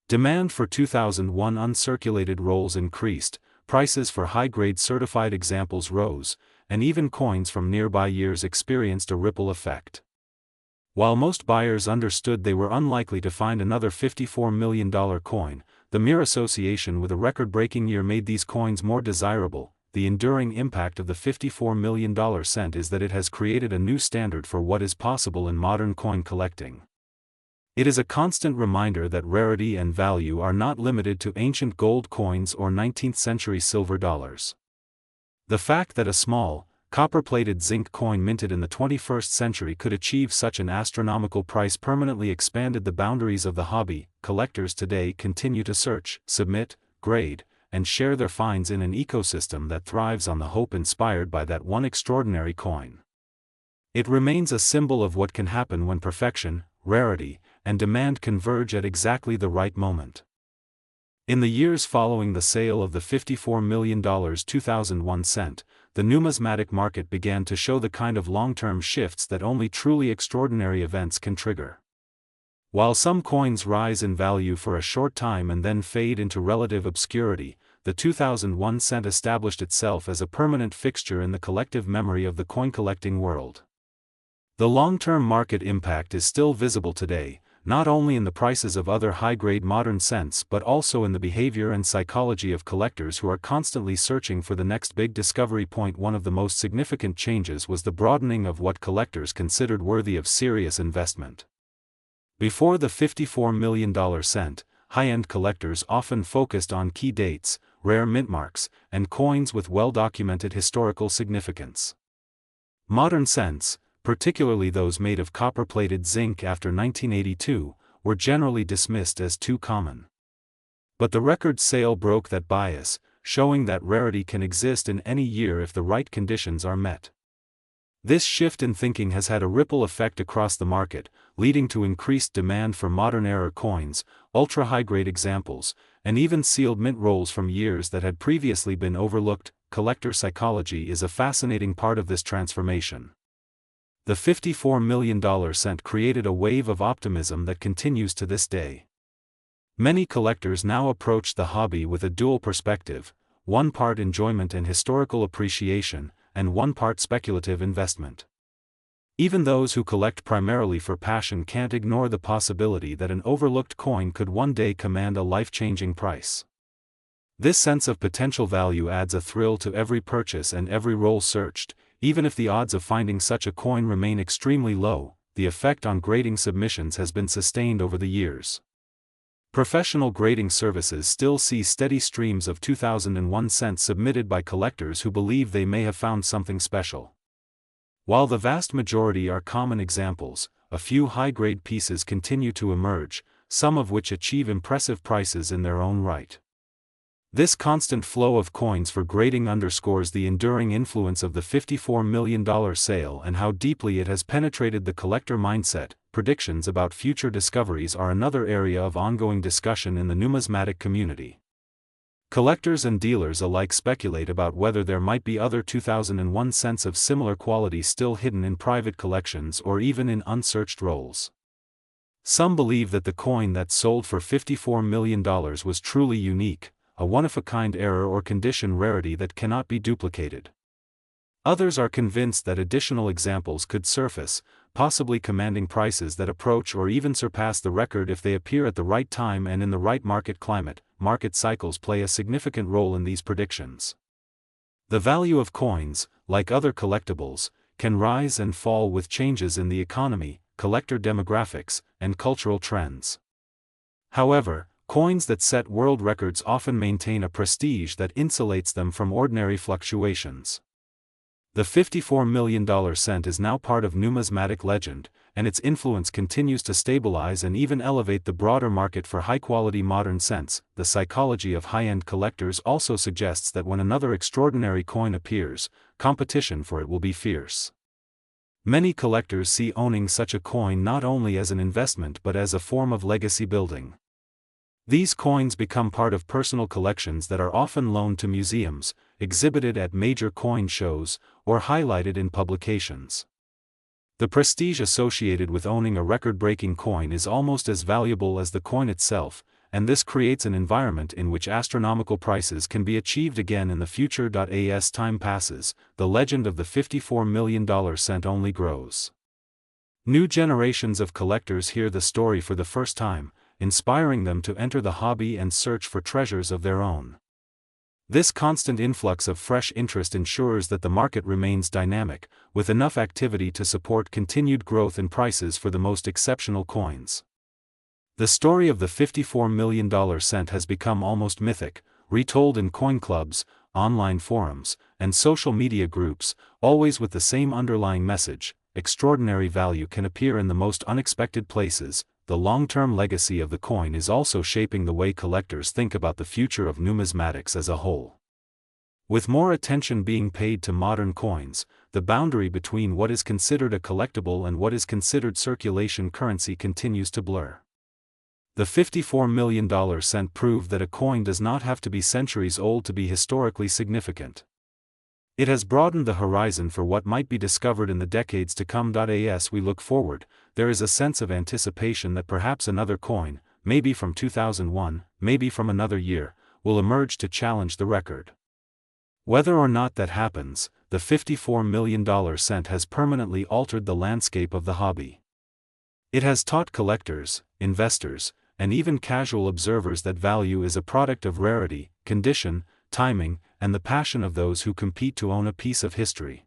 Demand for 2001 uncirculated rolls increased, prices for high-grade certified examples rose, and even coins from nearby years experienced a ripple effect. While most buyers understood they were unlikely to find another $54 million coin, the mere association with a record-breaking year made these coins more desirable. The enduring impact of the $54 million cent is that it has created a new standard for what is possible in modern coin collecting. It is a constant reminder that rarity and value are not limited to ancient gold coins or 19th-century silver dollars. The fact that a small, copper-plated zinc coin minted in the 21st century could achieve such an astronomical price permanently expanded the boundaries of the hobby. Collectors today continue to search, submit, grade, and share their finds in an ecosystem that thrives on the hope inspired by that one extraordinary coin. It remains a symbol of what can happen when perfection, rarity, and demand converge at exactly the right moment. In the years following the sale of the $54 million 2001 cent, the numismatic market began to show the kind of long-term shifts that only truly extraordinary events can trigger. While some coins rise in value for a short time and then fade into relative obscurity, the 2001 cent established itself as a permanent fixture in the collective memory of the coin-collecting world. The long-term market impact is still visible today, not only in the prices of other high-grade modern cents but also in the behavior and psychology of collectors who are constantly searching for the next big discovery point. One of the most significant changes was the broadening of what collectors considered worthy of serious investment. Before the $54 million cent, high-end collectors often focused on key dates, rare mintmarks, and coins with well-documented historical significance. Modern cents, particularly those made of copper-plated zinc after 1982, were generally dismissed as too common. But the record sale broke that bias, showing that rarity can exist in any year if the right conditions are met. This shift in thinking has had a ripple effect across the market, leading to increased demand for modern-era coins, ultra-high-grade examples, and even sealed mint rolls from years that had previously been overlooked. Collector psychology is a fascinating part of this transformation. The $54 million cent created a wave of optimism that continues to this day. Many collectors now approach the hobby with a dual perspective, one part enjoyment and historical appreciation, and one part speculative investment. Even those who collect primarily for passion can't ignore the possibility that an overlooked coin could one day command a life-changing price. This sense of potential value adds a thrill to every purchase and every roll searched. Even if the odds of finding such a coin remain extremely low, the effect on grading submissions has been sustained over the years. Professional grading services still see steady streams of 2001 cents submitted by collectors who believe they may have found something special. While the vast majority are common examples, a few high-grade pieces continue to emerge, some of which achieve impressive prices in their own right. This constant flow of coins for grading underscores the enduring influence of the $54 million sale and how deeply it has penetrated the collector mindset. Predictions about future discoveries are another area of ongoing discussion in the numismatic community. Collectors and dealers alike speculate about whether there might be other 2001 cents of similar quality still hidden in private collections or even in unsearched rolls. Some believe that the coin that sold for $54 million was truly unique, a one-of-a-kind error or condition rarity that cannot be duplicated. Others are convinced that additional examples could surface, possibly commanding prices that approach or even surpass the record if they appear at the right time and in the right market climate. Market cycles play a significant role in these predictions. The value of coins, like other collectibles, can rise and fall with changes in the economy, collector demographics, and cultural trends. However, coins that set world records often maintain a prestige that insulates them from ordinary fluctuations. The $54 million cent is now part of numismatic legend, and its influence continues to stabilize and even elevate the broader market for high-quality modern cents. The psychology of high-end collectors also suggests that when another extraordinary coin appears, competition for it will be fierce. Many collectors see owning such a coin not only as an investment but as a form of legacy building. These coins become part of personal collections that are often loaned to museums, exhibited at major coin shows, or highlighted in publications. The prestige associated with owning a record-breaking coin is almost as valuable as the coin itself, and this creates an environment in which astronomical prices can be achieved again in the future. As time passes, the legend of the $54 million cent only grows. New generations of collectors hear the story for the first time, inspiring them to enter the hobby and search for treasures of their own. This constant influx of fresh interest ensures that the market remains dynamic, with enough activity to support continued growth in prices for the most exceptional coins. The story of the $54 million cent has become almost mythic, retold in coin clubs, online forums, and social media groups, always with the same underlying message: extraordinary value can appear in the most unexpected places. The long-term legacy of the coin is also shaping the way collectors think about the future of numismatics as a whole. With more attention being paid to modern coins, the boundary between what is considered a collectible and what is considered circulation currency continues to blur. The $54 million cent proved that a coin does not have to be centuries old to be historically significant. It has broadened the horizon for what might be discovered in the decades to come. As we look forward, there is a sense of anticipation that perhaps another coin, maybe from 2001, maybe from another year, will emerge to challenge the record. Whether or not that happens, the $54 million cent has permanently altered the landscape of the hobby. It has taught collectors, investors, and even casual observers that value is a product of rarity, condition, timing, and the passion of those who compete to own a piece of history.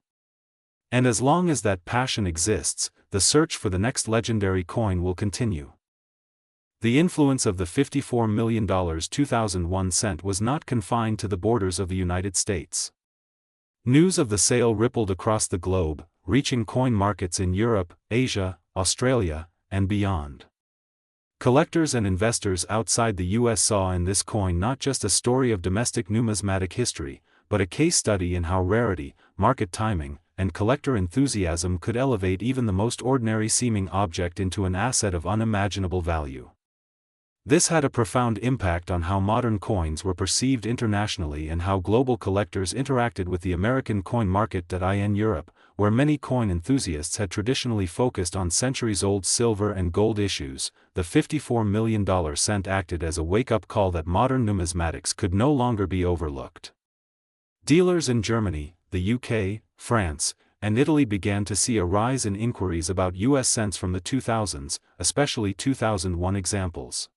And as long as that passion exists, the search for the next legendary coin will continue. The influence of the $54 million 2001 cent was not confined to the borders of the United States. News of the sale rippled across the globe, reaching coin markets in Europe, Asia, Australia, and beyond. Collectors and investors outside the U.S. saw in this coin not just a story of domestic numismatic history, but a case study in how rarity, market timing, and collector enthusiasm could elevate even the most ordinary-seeming object into an asset of unimaginable value. This had a profound impact on how modern coins were perceived internationally and how global collectors interacted with the American coin market. In Europe, where many coin enthusiasts had traditionally focused on centuries-old silver and gold issues, the $54 million cent acted as a wake-up call that modern numismatics could no longer be overlooked. Dealers in Germany, the UK, France, and Italy began to see a rise in inquiries about US cents from the 2000s, especially 2001 examples.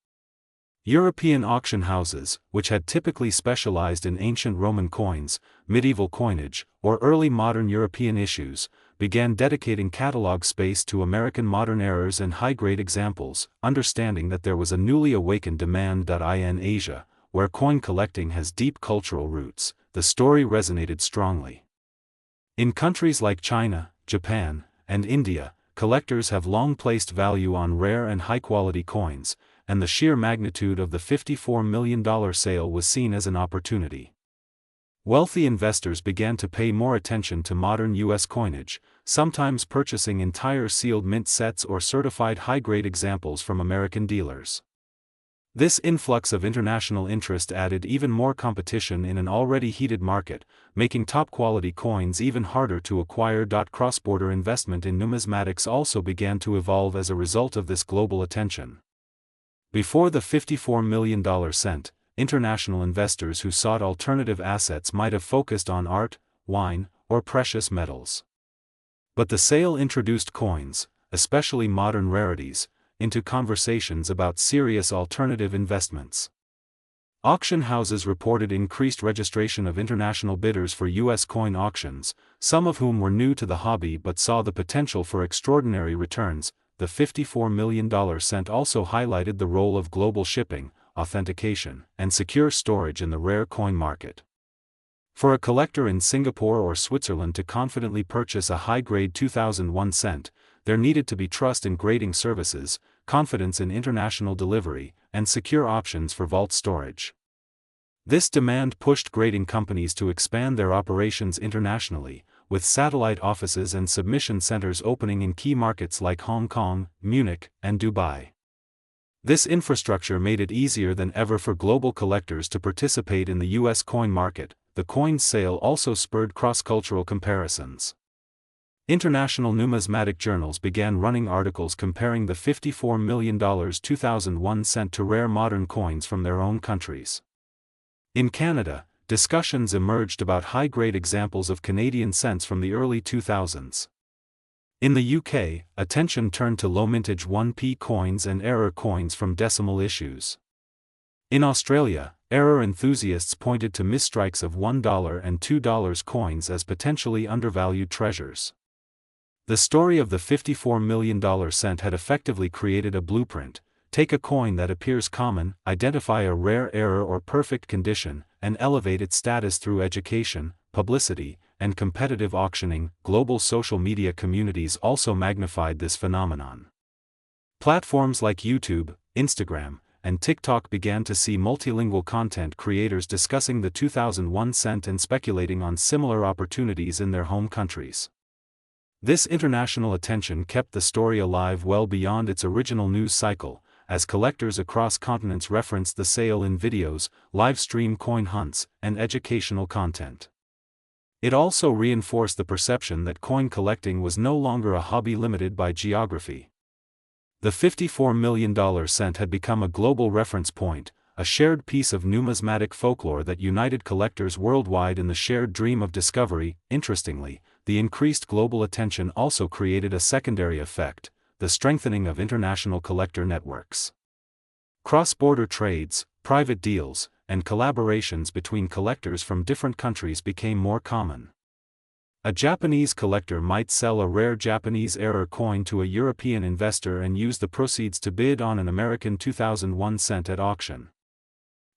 European auction houses, which had typically specialized in ancient Roman coins, medieval coinage, or early modern European issues, began dedicating catalog space to American modern errors and high-grade examples, understanding that there was a newly awakened demand. In Asia, where coin collecting has deep cultural roots, the story resonated strongly. In countries like China, Japan, and India, collectors have long placed value on rare and high-quality coins, and the sheer magnitude of the $54 million sale was seen as an opportunity. Wealthy investors began to pay more attention to modern U.S. coinage, sometimes purchasing entire sealed mint sets or certified high-grade examples from American dealers. This influx of international interest added even more competition in an already heated market, making top-quality coins even harder to acquire. Cross-border investment in numismatics also began to evolve as a result of this global attention. Before the $54 million cent, international investors who sought alternative assets might have focused on art, wine, or precious metals. But the sale introduced coins, especially modern rarities, into conversations about serious alternative investments. Auction houses reported increased registration of international bidders for U.S. coin auctions, some of whom were new to the hobby but saw the potential for extraordinary returns. The $54 million cent also highlighted the role of global shipping, authentication, and secure storage in the rare coin market. For a collector in Singapore or Switzerland to confidently purchase a high-grade 2001 cent, there needed to be trust in grading services, confidence in international delivery, and secure options for vault storage. This demand pushed grading companies to expand their operations internationally, with satellite offices and submission centers opening in key markets like Hong Kong, Munich, and Dubai. This infrastructure made it easier than ever for global collectors to participate in the U.S. coin market. The coin's sale also spurred cross-cultural comparisons. International numismatic journals began running articles comparing the $54 million 2001 cent to rare modern coins from their own countries. In Canada, discussions emerged about high-grade examples of Canadian cents from the early 2000s. In the UK, attention turned to low-mintage 1p coins and error coins from decimal issues. In Australia, error enthusiasts pointed to misstrikes of $1 and $2 coins as potentially undervalued treasures. The story of the $54 million cent had effectively created a blueprint: take a coin that appears common, identify a rare error or perfect condition, and elevate its status through education, publicity, and competitive auctioning. Global social media communities also magnified this phenomenon. Platforms like YouTube, Instagram, and TikTok began to see multilingual content creators discussing the 2001 cent and speculating on similar opportunities in their home countries. This international attention kept the story alive well beyond its original news cycle, as collectors across continents referenced the sale in videos, live-stream coin hunts, and educational content. It also reinforced the perception that coin collecting was no longer a hobby limited by geography. The $54 million cent had become a global reference point, a shared piece of numismatic folklore that united collectors worldwide in the shared dream of discovery. Interestingly, the increased global attention also created a secondary effect: the strengthening of international collector networks. Cross-border trades, private deals, and collaborations between collectors from different countries became more common. A Japanese collector might sell a rare Japanese error coin to a European investor and use the proceeds to bid on an American 2001 cent at auction.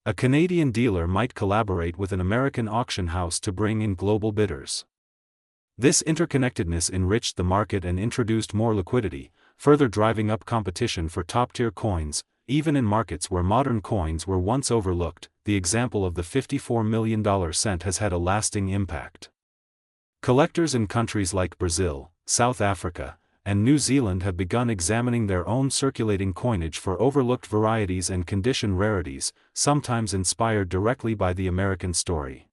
A Canadian dealer might collaborate with an American auction house to bring in global bidders. This interconnectedness enriched the market and introduced more liquidity, further driving up competition for top-tier coins, even in markets where modern coins were once overlooked. The example of the $54 million cent has had a lasting impact. Collectors in countries like Brazil, South Africa, and New Zealand have begun examining their own circulating coinage for overlooked varieties and condition rarities, sometimes inspired directly by the American story.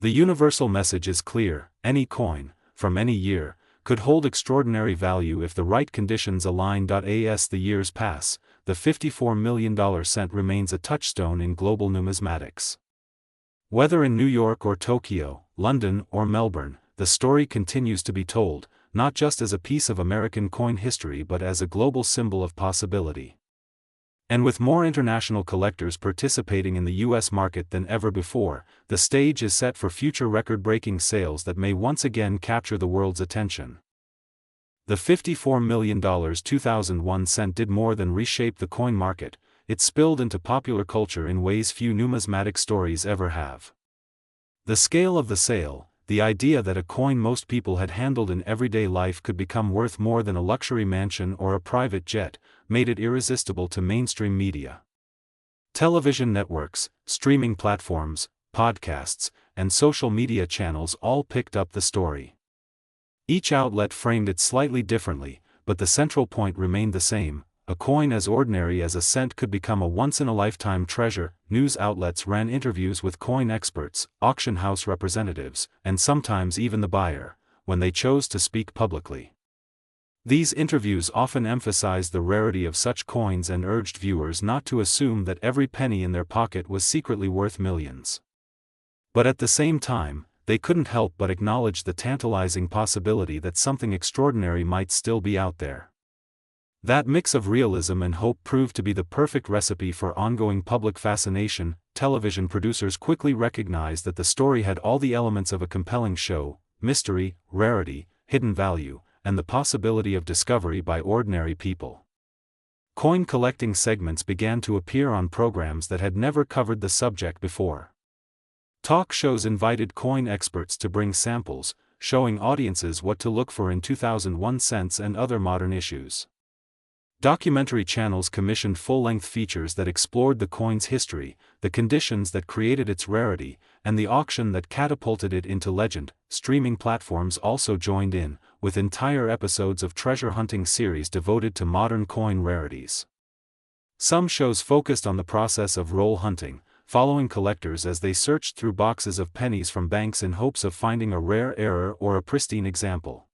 The universal message is clear: any coin, from any year, could hold extraordinary value if the right conditions align. As the years pass, the $54 million cent remains a touchstone in global numismatics. Whether in New York or Tokyo, London or Melbourne, the story continues to be told, not just as a piece of American coin history but as a global symbol of possibility. And with more international collectors participating in the U.S. market than ever before, the stage is set for future record-breaking sales that may once again capture the world's attention. The $54 million 2001 cent did more than reshape the coin market; it spilled into popular culture in ways few numismatic stories ever have. The scale of the sale, the idea that a coin most people had handled in everyday life could become worth more than a luxury mansion or a private jet, made it irresistible to mainstream media. Television networks, streaming platforms, podcasts, and social media channels all picked up the story. Each outlet framed it slightly differently, but the central point remained the same: a coin as ordinary as a cent could become a once-in-a-lifetime treasure. News outlets ran interviews with coin experts, auction house representatives, and sometimes even the buyer, when they chose to speak publicly. These interviews often emphasized the rarity of such coins and urged viewers not to assume that every penny in their pocket was secretly worth millions. But at the same time, they couldn't help but acknowledge the tantalizing possibility that something extraordinary might still be out there. That mix of realism and hope proved to be the perfect recipe for ongoing public fascination. Television producers quickly recognized that the story had all the elements of a compelling show: mystery, rarity, hidden value, and the possibility of discovery by ordinary people. Coin collecting segments began to appear on programs that had never covered the subject before. Talk shows invited coin experts to bring samples, showing audiences what to look for in 2001 cents and other modern issues. Documentary channels commissioned full-length features that explored the coin's history, the conditions that created its rarity, and the auction that catapulted it into legend. Streaming platforms also joined in, with entire episodes of treasure hunting series devoted to modern coin rarities. Some shows focused on the process of roll hunting, following collectors as they searched through boxes of pennies from banks in hopes of finding a rare error or a pristine example.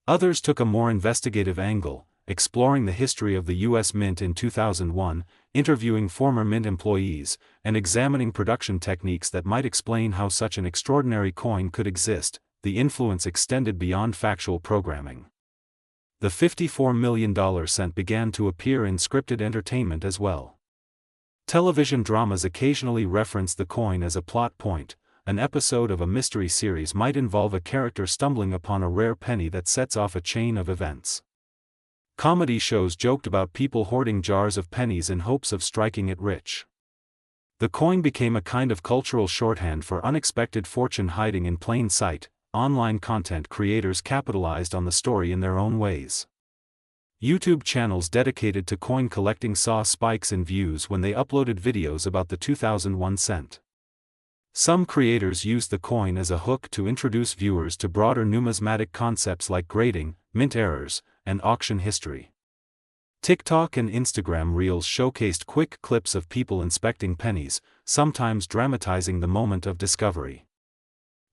Others took a more investigative angle, exploring the history of the U.S. Mint in 2001, interviewing former Mint employees, and examining production techniques that might explain how such an extraordinary coin could exist. The influence extended beyond factual programming. The $54 million cent began to appear in scripted entertainment as well. Television dramas occasionally reference the coin as a plot point. An episode of a mystery series might involve a character stumbling upon a rare penny that sets off a chain of events. Comedy shows joked about people hoarding jars of pennies in hopes of striking it rich. The coin became a kind of cultural shorthand for unexpected fortune hiding in plain sight. Online content creators capitalized on the story in their own ways. YouTube channels dedicated to coin collecting saw spikes in views when they uploaded videos about the 2001 cent. Some creators used the coin as a hook to introduce viewers to broader numismatic concepts like grading, mint errors, and auction history. TikTok and Instagram Reels showcased quick clips of people inspecting pennies, sometimes dramatizing the moment of discovery.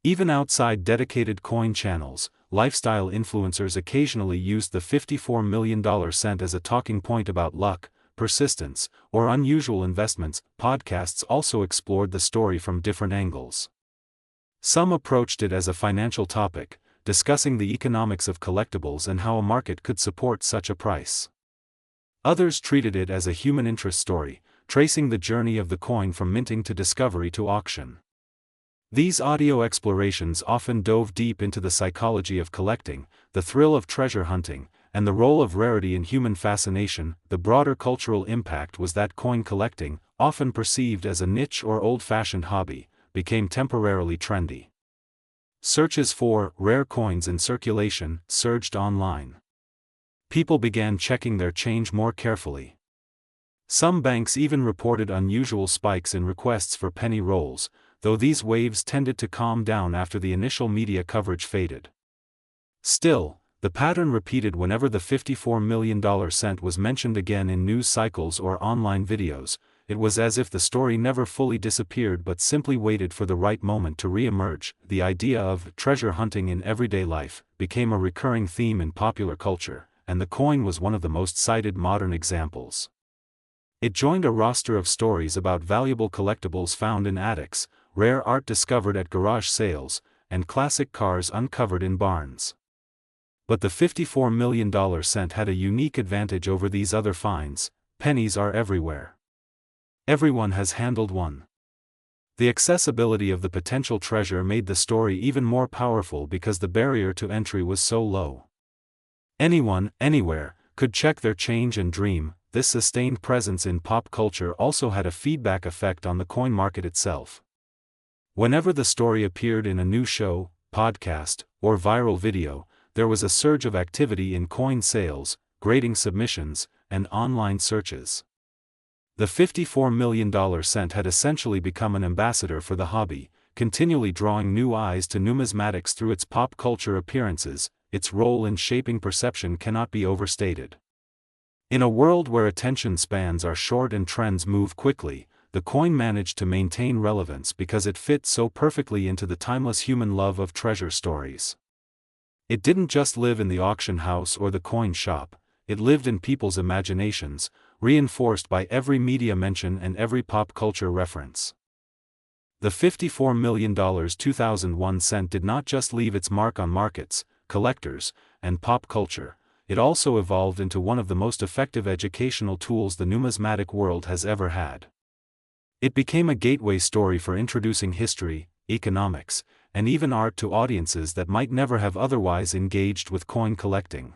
Even outside dedicated coin channels, lifestyle influencers occasionally used the $54 million cent as a talking point about luck, persistence, or unusual investments. Podcasts also explored the story from different angles. Some approached it as a financial topic, discussing the economics of collectibles and how a market could support such a price. Others treated it as a human interest story, tracing the journey of the coin from minting to discovery to auction. These audio explorations often dove deep into the psychology of collecting, the thrill of treasure hunting, and the role of rarity in human fascination. The broader cultural impact was that coin collecting, often perceived as a niche or old-fashioned hobby, became temporarily trendy. Searches for rare coins in circulation surged online. People began checking their change more carefully. Some banks even reported unusual spikes in requests for penny rolls, though these waves tended to calm down after the initial media coverage faded. Still, the pattern repeated whenever the $54 million cent was mentioned again in news cycles or online videos. It was as if the story never fully disappeared but simply waited for the right moment to re-emerge. The idea of treasure hunting in everyday life became a recurring theme in popular culture, and the coin was one of the most cited modern examples. It joined a roster of stories about valuable collectibles found in attics, rare art discovered at garage sales, and classic cars uncovered in barns. But the $54 million cent had a unique advantage over these other finds: pennies are everywhere. Everyone has handled one. The accessibility of the potential treasure made the story even more powerful because the barrier to entry was so low. Anyone, anywhere, could check their change and dream. This sustained presence in pop culture also had a feedback effect on the coin market itself. Whenever the story appeared in a new show, podcast, or viral video, there was a surge of activity in coin sales, grading submissions, and online searches. The $54 million cent had essentially become an ambassador for the hobby, continually drawing new eyes to numismatics through its pop culture appearances. Its role in shaping perception cannot be overstated. In a world where attention spans are short and trends move quickly, the coin managed to maintain relevance because it fit so perfectly into the timeless human love of treasure stories. It didn't just live in the auction house or the coin shop, it lived in people's imaginations, reinforced by every media mention and every pop culture reference. The $54 million 2001 cent did not just leave its mark on markets, collectors, and pop culture. It also evolved into one of the most effective educational tools the numismatic world has ever had. It became a gateway story for introducing history, economics, and even art to audiences that might never have otherwise engaged with coin collecting.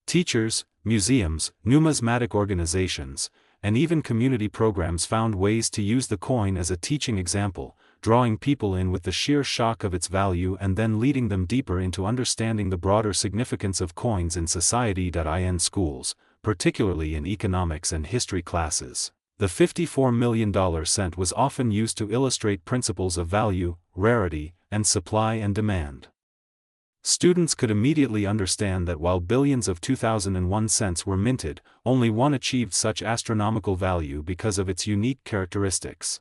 Teachers, museums, numismatic organizations, and even community programs found ways to use the coin as a teaching example, drawing people in with the sheer shock of its value and then leading them deeper into understanding the broader significance of coins in society. In schools, particularly in economics and history classes, the $54 million cent was often used to illustrate principles of value, rarity, and supply and demand. Students could immediately understand that while billions of 2001 cents were minted, only one achieved such astronomical value because of its unique characteristics.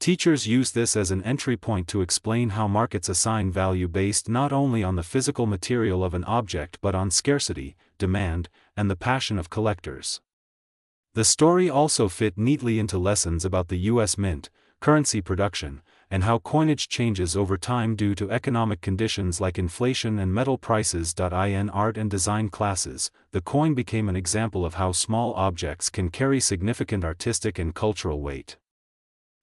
Teachers use this as an entry point to explain how markets assign value based not only on the physical material of an object but on scarcity, demand, and the passion of collectors. The story also fit neatly into lessons about the U.S. Mint, currency production, and how coinage changes over time due to economic conditions like inflation and metal prices. In art and design classes, the coin became an example of how small objects can carry significant artistic and cultural weight.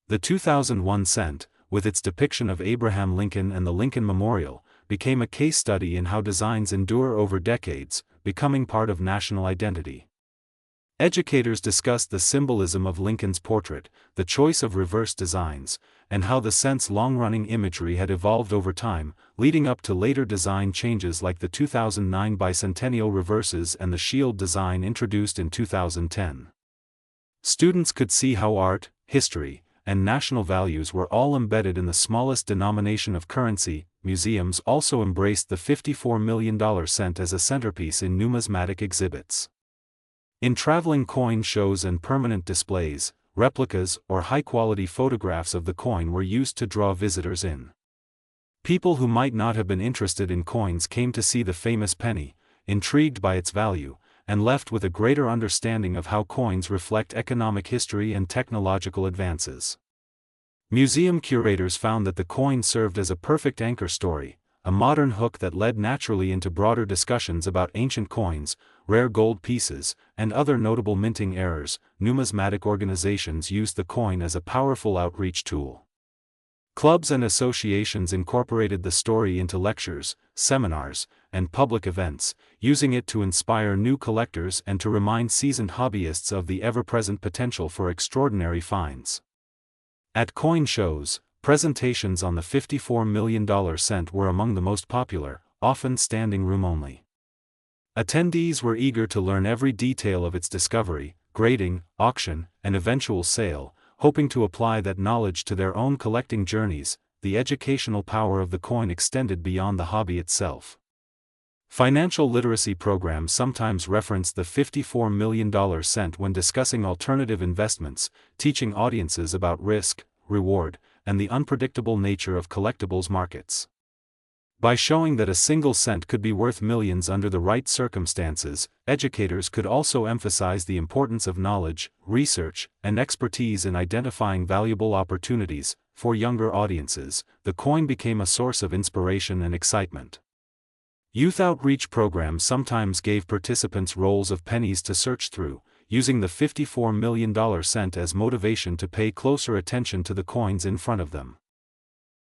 The 2001 cent, with its depiction of Abraham Lincoln and the Lincoln Memorial, became a case study in how designs endure over decades, becoming part of national identity. Educators discussed the symbolism of Lincoln's portrait, the choice of reverse designs, and how the cent's long-running imagery had evolved over time, leading up to later design changes like the 2009 bicentennial reverses and the shield design introduced in 2010. Students could see how art, history, and national values were all embedded in the smallest denomination of currency. Museums also embraced the $54 million cent as a centerpiece in numismatic exhibits. In traveling coin shows and permanent displays, replicas or high-quality photographs of the coin were used to draw visitors in. People who might not have been interested in coins came to see the famous penny, intrigued by its value, and left with a greater understanding of how coins reflect economic history and technological advances. Museum curators found that the coin served as a perfect anchor story, a modern hook that led naturally into broader discussions about ancient coins, rare gold pieces, and other notable minting errors. Numismatic organizations used the coin as a powerful outreach tool. Clubs and associations incorporated the story into lectures, seminars, and public events, using it to inspire new collectors and to remind seasoned hobbyists of the ever-present potential for extraordinary finds. At coin shows, presentations on the $54 million cent were among the most popular, often standing room only. Attendees were eager to learn every detail of its discovery, grading, auction, and eventual sale, hoping to apply that knowledge to their own collecting journeys. The educational power of the coin extended beyond the hobby itself. Financial literacy programs sometimes reference the $54 million cent when discussing alternative investments, teaching audiences about risk, reward, and the unpredictable nature of collectibles markets. By showing that a single cent could be worth millions under the right circumstances, educators could also emphasize the importance of knowledge, research, and expertise in identifying valuable opportunities. For younger audiences, the coin became a source of inspiration and excitement. Youth outreach programs sometimes gave participants rolls of pennies to search through, using the $54 million cent as motivation to pay closer attention to the coins in front of them.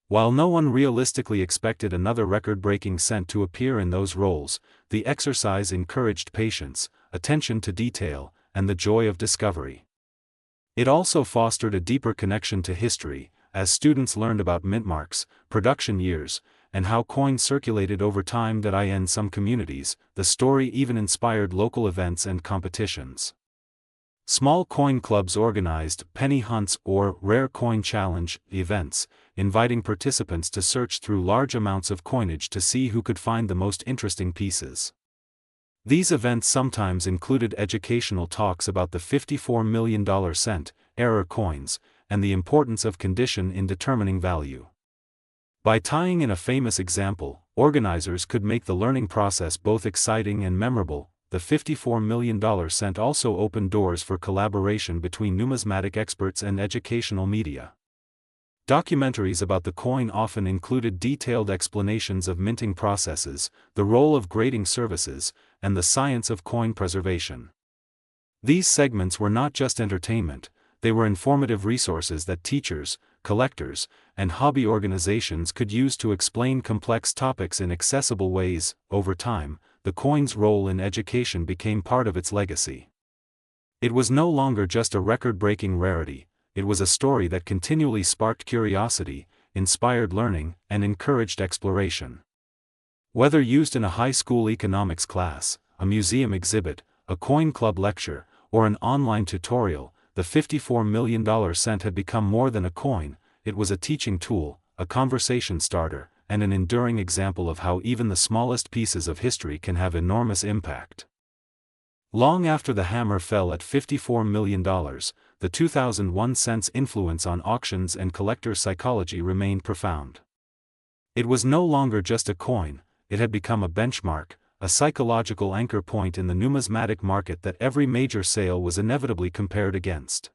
While no one realistically expected another record-breaking cent to appear in those rolls, the exercise encouraged patience, attention to detail, and the joy of discovery. It also fostered a deeper connection to history, as students learned about mint marks, production years, and how coins circulated over time. In some communities, the story even inspired local events and competitions. Small coin clubs organized penny hunts or rare coin challenge events, inviting participants to search through large amounts of coinage to see who could find the most interesting pieces. These events sometimes included educational talks about the $54 million cent, error coins, and the importance of condition in determining value. By tying in a famous example, organizers could make the learning process both exciting and memorable. The $54 million cent also opened doors for collaboration between numismatic experts and educational media. Documentaries about the coin often included detailed explanations of minting processes, the role of grading services, and the science of coin preservation. These segments were not just entertainment, they were informative resources that teachers, collectors, and hobby organizations could use to explain complex topics in accessible ways. Over time, the coin's role in education became part of its legacy. It was no longer just a record-breaking rarity, it was a story that continually sparked curiosity, inspired learning, and encouraged exploration. Whether used in a high school economics class, a museum exhibit, a coin club lecture, or an online tutorial, the $54 million cent had become more than a coin. It was a teaching tool, a conversation starter, and an enduring example of how even the smallest pieces of history can have enormous impact. Long after the hammer fell at $54 million, the 2001 cent's influence on auctions and collector psychology remained profound. It was no longer just a coin, it had become a benchmark, a psychological anchor point in the numismatic market that every major sale was inevitably compared against.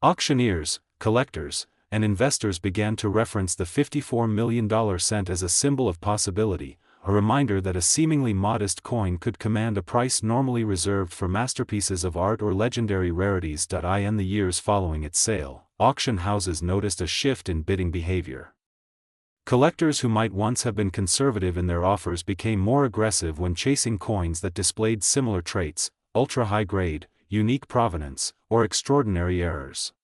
Auctioneers, collectors, and investors began to reference the $54 million cent as a symbol of possibility, a reminder that a seemingly modest coin could command a price normally reserved for masterpieces of art or legendary rarities. In the years following its sale, auction houses noticed a shift in bidding behavior. Collectors who might once have been conservative in their offers became more aggressive when chasing coins that displayed similar traits, ultra-high grade, unique provenance, or extraordinary errors.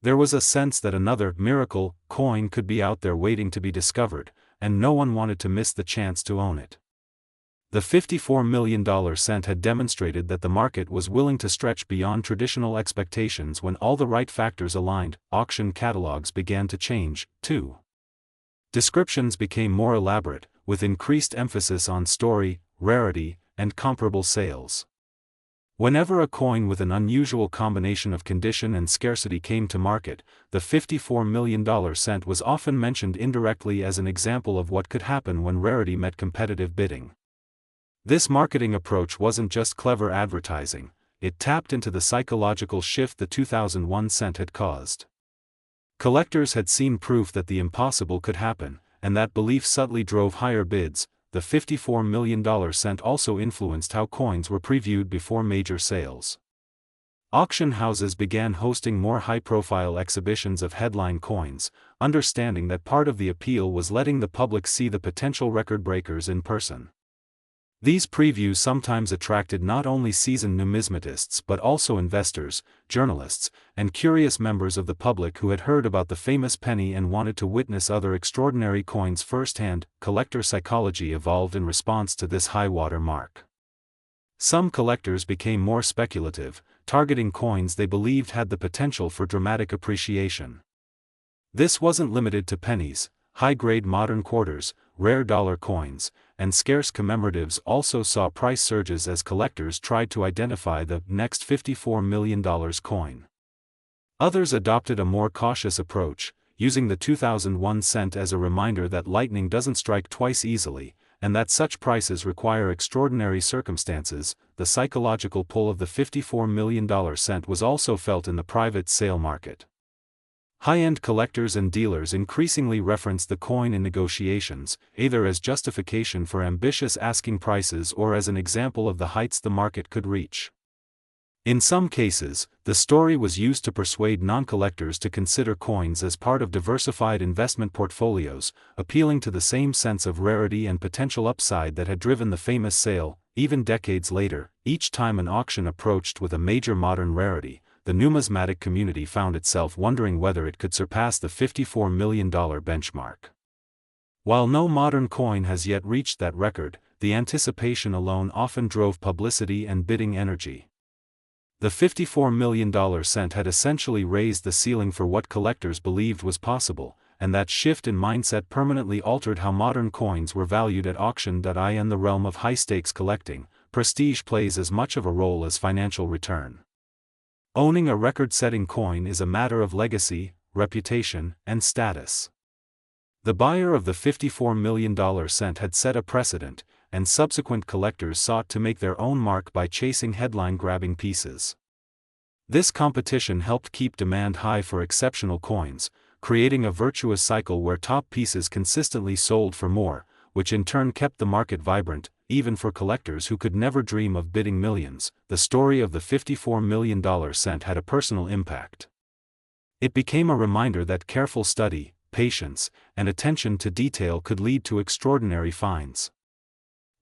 There was a sense that another miracle coin could be out there waiting to be discovered, and no one wanted to miss the chance to own it. The $54 million cent had demonstrated that the market was willing to stretch beyond traditional expectations when all the right factors aligned. Auction catalogs began to change, too. Descriptions became more elaborate, with increased emphasis on story, rarity, and comparable sales. Whenever a coin with an unusual combination of condition and scarcity came to market, the $54 million cent was often mentioned indirectly as an example of what could happen when rarity met competitive bidding. This marketing approach wasn't just clever advertising, it tapped into the psychological shift the 2001 cent had caused. Collectors had seen proof that the impossible could happen, and that belief subtly drove higher bids. The $54 million cent also influenced how coins were previewed before major sales. Auction houses began hosting more high-profile exhibitions of headline coins, understanding that part of the appeal was letting the public see the potential record breakers in person. These previews sometimes attracted not only seasoned numismatists but also investors, journalists, and curious members of the public who had heard about the famous penny and wanted to witness other extraordinary coins firsthand. Collector psychology evolved in response to this high-water mark. Some collectors became more speculative, targeting coins they believed had the potential for dramatic appreciation. This wasn't limited to pennies. High-grade modern quarters, rare dollar coins, and scarce commemoratives also saw price surges as collectors tried to identify the next $54 million coin. Others adopted a more cautious approach, using the 2001 cent as a reminder that lightning doesn't strike twice easily, and that such prices require extraordinary circumstances. The psychological pull of the $54 million cent was also felt in the private sale market. High-end collectors and dealers increasingly referenced the coin in negotiations, either as justification for ambitious asking prices or as an example of the heights the market could reach. In some cases, the story was used to persuade non-collectors to consider coins as part of diversified investment portfolios, appealing to the same sense of rarity and potential upside that had driven the famous sale. Even decades later, each time an auction approached with a major modern rarity, the numismatic community found itself wondering whether it could surpass the $54 million benchmark. While no modern coin has yet reached that record, the anticipation alone often drove publicity and bidding energy. The $54 million cent had essentially raised the ceiling for what collectors believed was possible, and that shift in mindset permanently altered how modern coins were valued at auction. In the realm of high-stakes collecting, prestige plays as much of a role as financial return. Owning a record-setting coin is a matter of legacy, reputation, and status. The buyer of the $54 million cent had set a precedent, and subsequent collectors sought to make their own mark by chasing headline-grabbing pieces. This competition helped keep demand high for exceptional coins, creating a virtuous cycle where top pieces consistently sold for more, which in turn kept the market vibrant, even for collectors who could never dream of bidding millions. The story of the $54 million cent had a personal impact. It became a reminder that careful study, patience, and attention to detail could lead to extraordinary finds.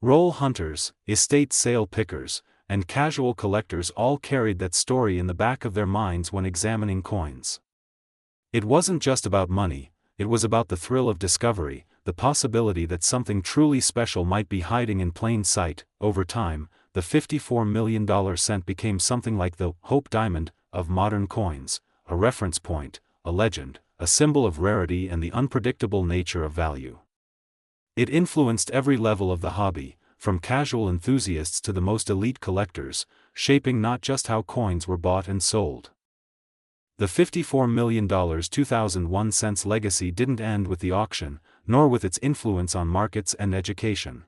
Roll hunters, estate sale pickers, and casual collectors all carried that story in the back of their minds when examining coins. It wasn't just about money, it was about the thrill of discovery, the possibility that something truly special might be hiding in plain sight. Over time, the $54 million cent became something like the Hope Diamond of modern coins, a reference point, a legend, a symbol of rarity and the unpredictable nature of value. It influenced every level of the hobby, from casual enthusiasts to the most elite collectors, shaping not just how coins were bought and sold. The $54 million 2001 cents legacy didn't end with the auction, nor with its influence on markets and education.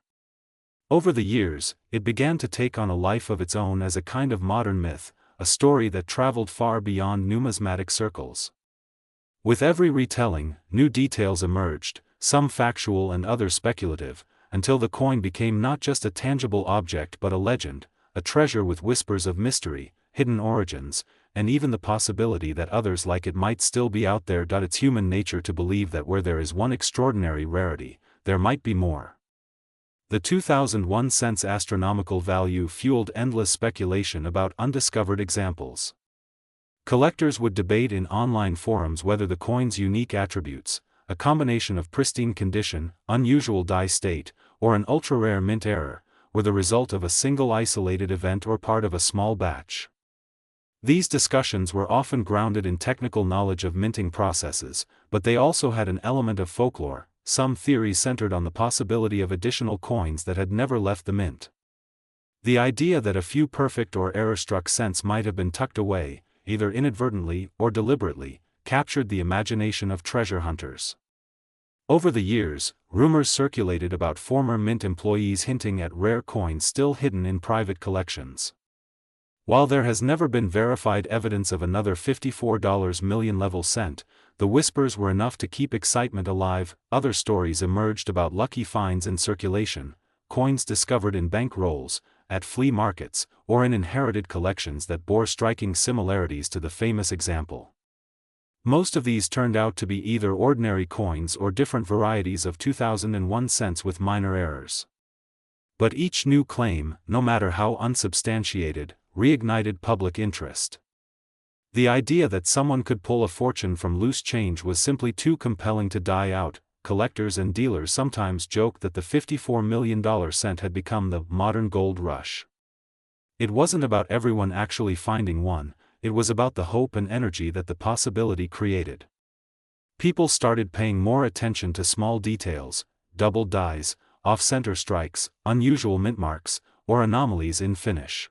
Over the years, it began to take on a life of its own as a kind of modern myth, a story that traveled far beyond numismatic circles. With every retelling, new details emerged, some factual and others speculative, until the coin became not just a tangible object but a legend, a treasure with whispers of mystery, hidden origins, and even the possibility that others like it might still be out there. It's human nature to believe that where there is one extraordinary rarity, there might be more. The 2001 cents astronomical value fueled endless speculation about undiscovered examples. Collectors would debate in online forums whether the coin's unique attributes, a combination of pristine condition, unusual die state, or an ultra-rare mint error, were the result of a single isolated event or part of a small batch. These discussions were often grounded in technical knowledge of minting processes, but they also had an element of folklore. Some theories centered on the possibility of additional coins that had never left the mint. The idea that a few perfect or error-struck cents might have been tucked away, either inadvertently or deliberately, captured the imagination of treasure hunters. Over the years, rumors circulated about former mint employees hinting at rare coins still hidden in private collections. While there has never been verified evidence of another $54 million level cent, the whispers were enough to keep excitement alive. Other stories emerged about lucky finds in circulation, coins discovered in bank rolls, at flea markets, or in inherited collections that bore striking similarities to the famous example. Most of these turned out to be either ordinary coins or different varieties of 2001 cents with minor errors. But each new claim, no matter how unsubstantiated, reignited public interest. The idea that someone could pull a fortune from loose change was simply too compelling to die out. Collectors and dealers sometimes joked that the $54 million cent had become the modern gold rush. It wasn't about everyone actually finding one, it was about the hope and energy that the possibility created. People started paying more attention to small details, doubled dies, off-center strikes, unusual mint marks, or anomalies in finish.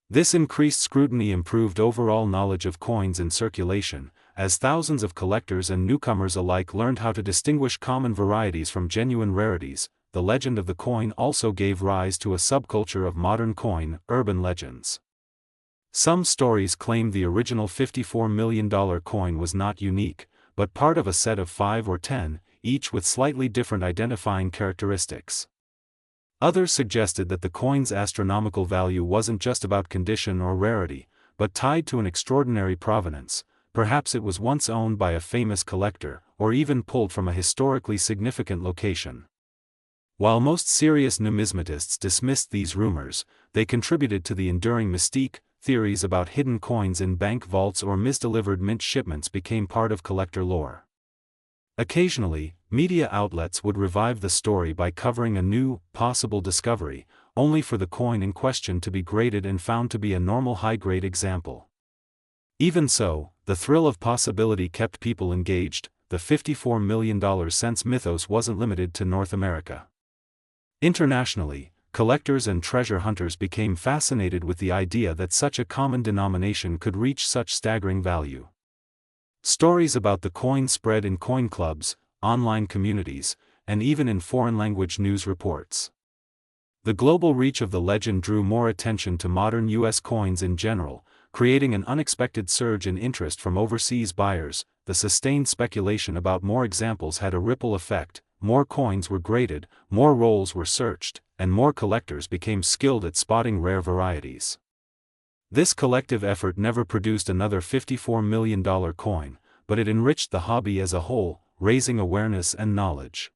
This increased scrutiny improved overall knowledge of coins in circulation, as thousands of collectors and newcomers alike learned how to distinguish common varieties from genuine rarities. The legend of the coin also gave rise to a subculture of modern coin, urban legends. Some stories claimed the original $54 million coin was not unique, but part of a set of 5 or 10, each with slightly different identifying characteristics. Others suggested that the coin's astronomical value wasn't just about condition or rarity, but tied to an extraordinary provenance. Perhaps it was once owned by a famous collector, or even pulled from a historically significant location. While most serious numismatists dismissed these rumors, they contributed to the enduring mystique. Theories about hidden coins in bank vaults or misdelivered mint shipments became part of collector lore. Occasionally, media outlets would revive the story by covering a new, possible discovery, only for the coin in question to be graded and found to be a normal high-grade example. Even so, the thrill of possibility kept people engaged. The $54 million cents mythos wasn't limited to North America. Internationally, collectors and treasure hunters became fascinated with the idea that such a common denomination could reach such staggering value. Stories about the coin spread in coin clubs, online communities, and even in foreign-language news reports. The global reach of the legend drew more attention to modern U.S. coins in general, creating an unexpected surge in interest from overseas buyers. The sustained speculation about more examples had a ripple effect. More coins were graded, more rolls were searched, and more collectors became skilled at spotting rare varieties. This collective effort never produced another $54 million coin, but it enriched the hobby as a whole, raising awareness and knowledge.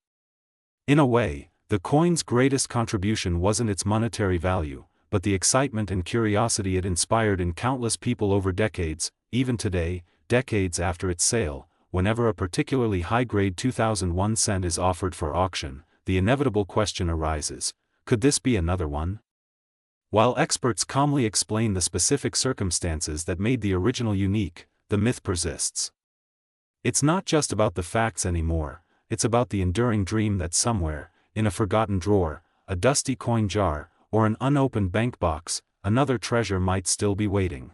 In a way, the coin's greatest contribution wasn't its monetary value, but the excitement and curiosity it inspired in countless people over decades, even today, decades after its sale, whenever a particularly high-grade 2001 cent is offered for auction, the inevitable question arises, could this be another one? While experts calmly explain the specific circumstances that made the original unique, the myth persists. It's not just about the facts anymore, it's about the enduring dream that somewhere, in a forgotten drawer, a dusty coin jar, or an unopened bank box, another treasure might still be waiting.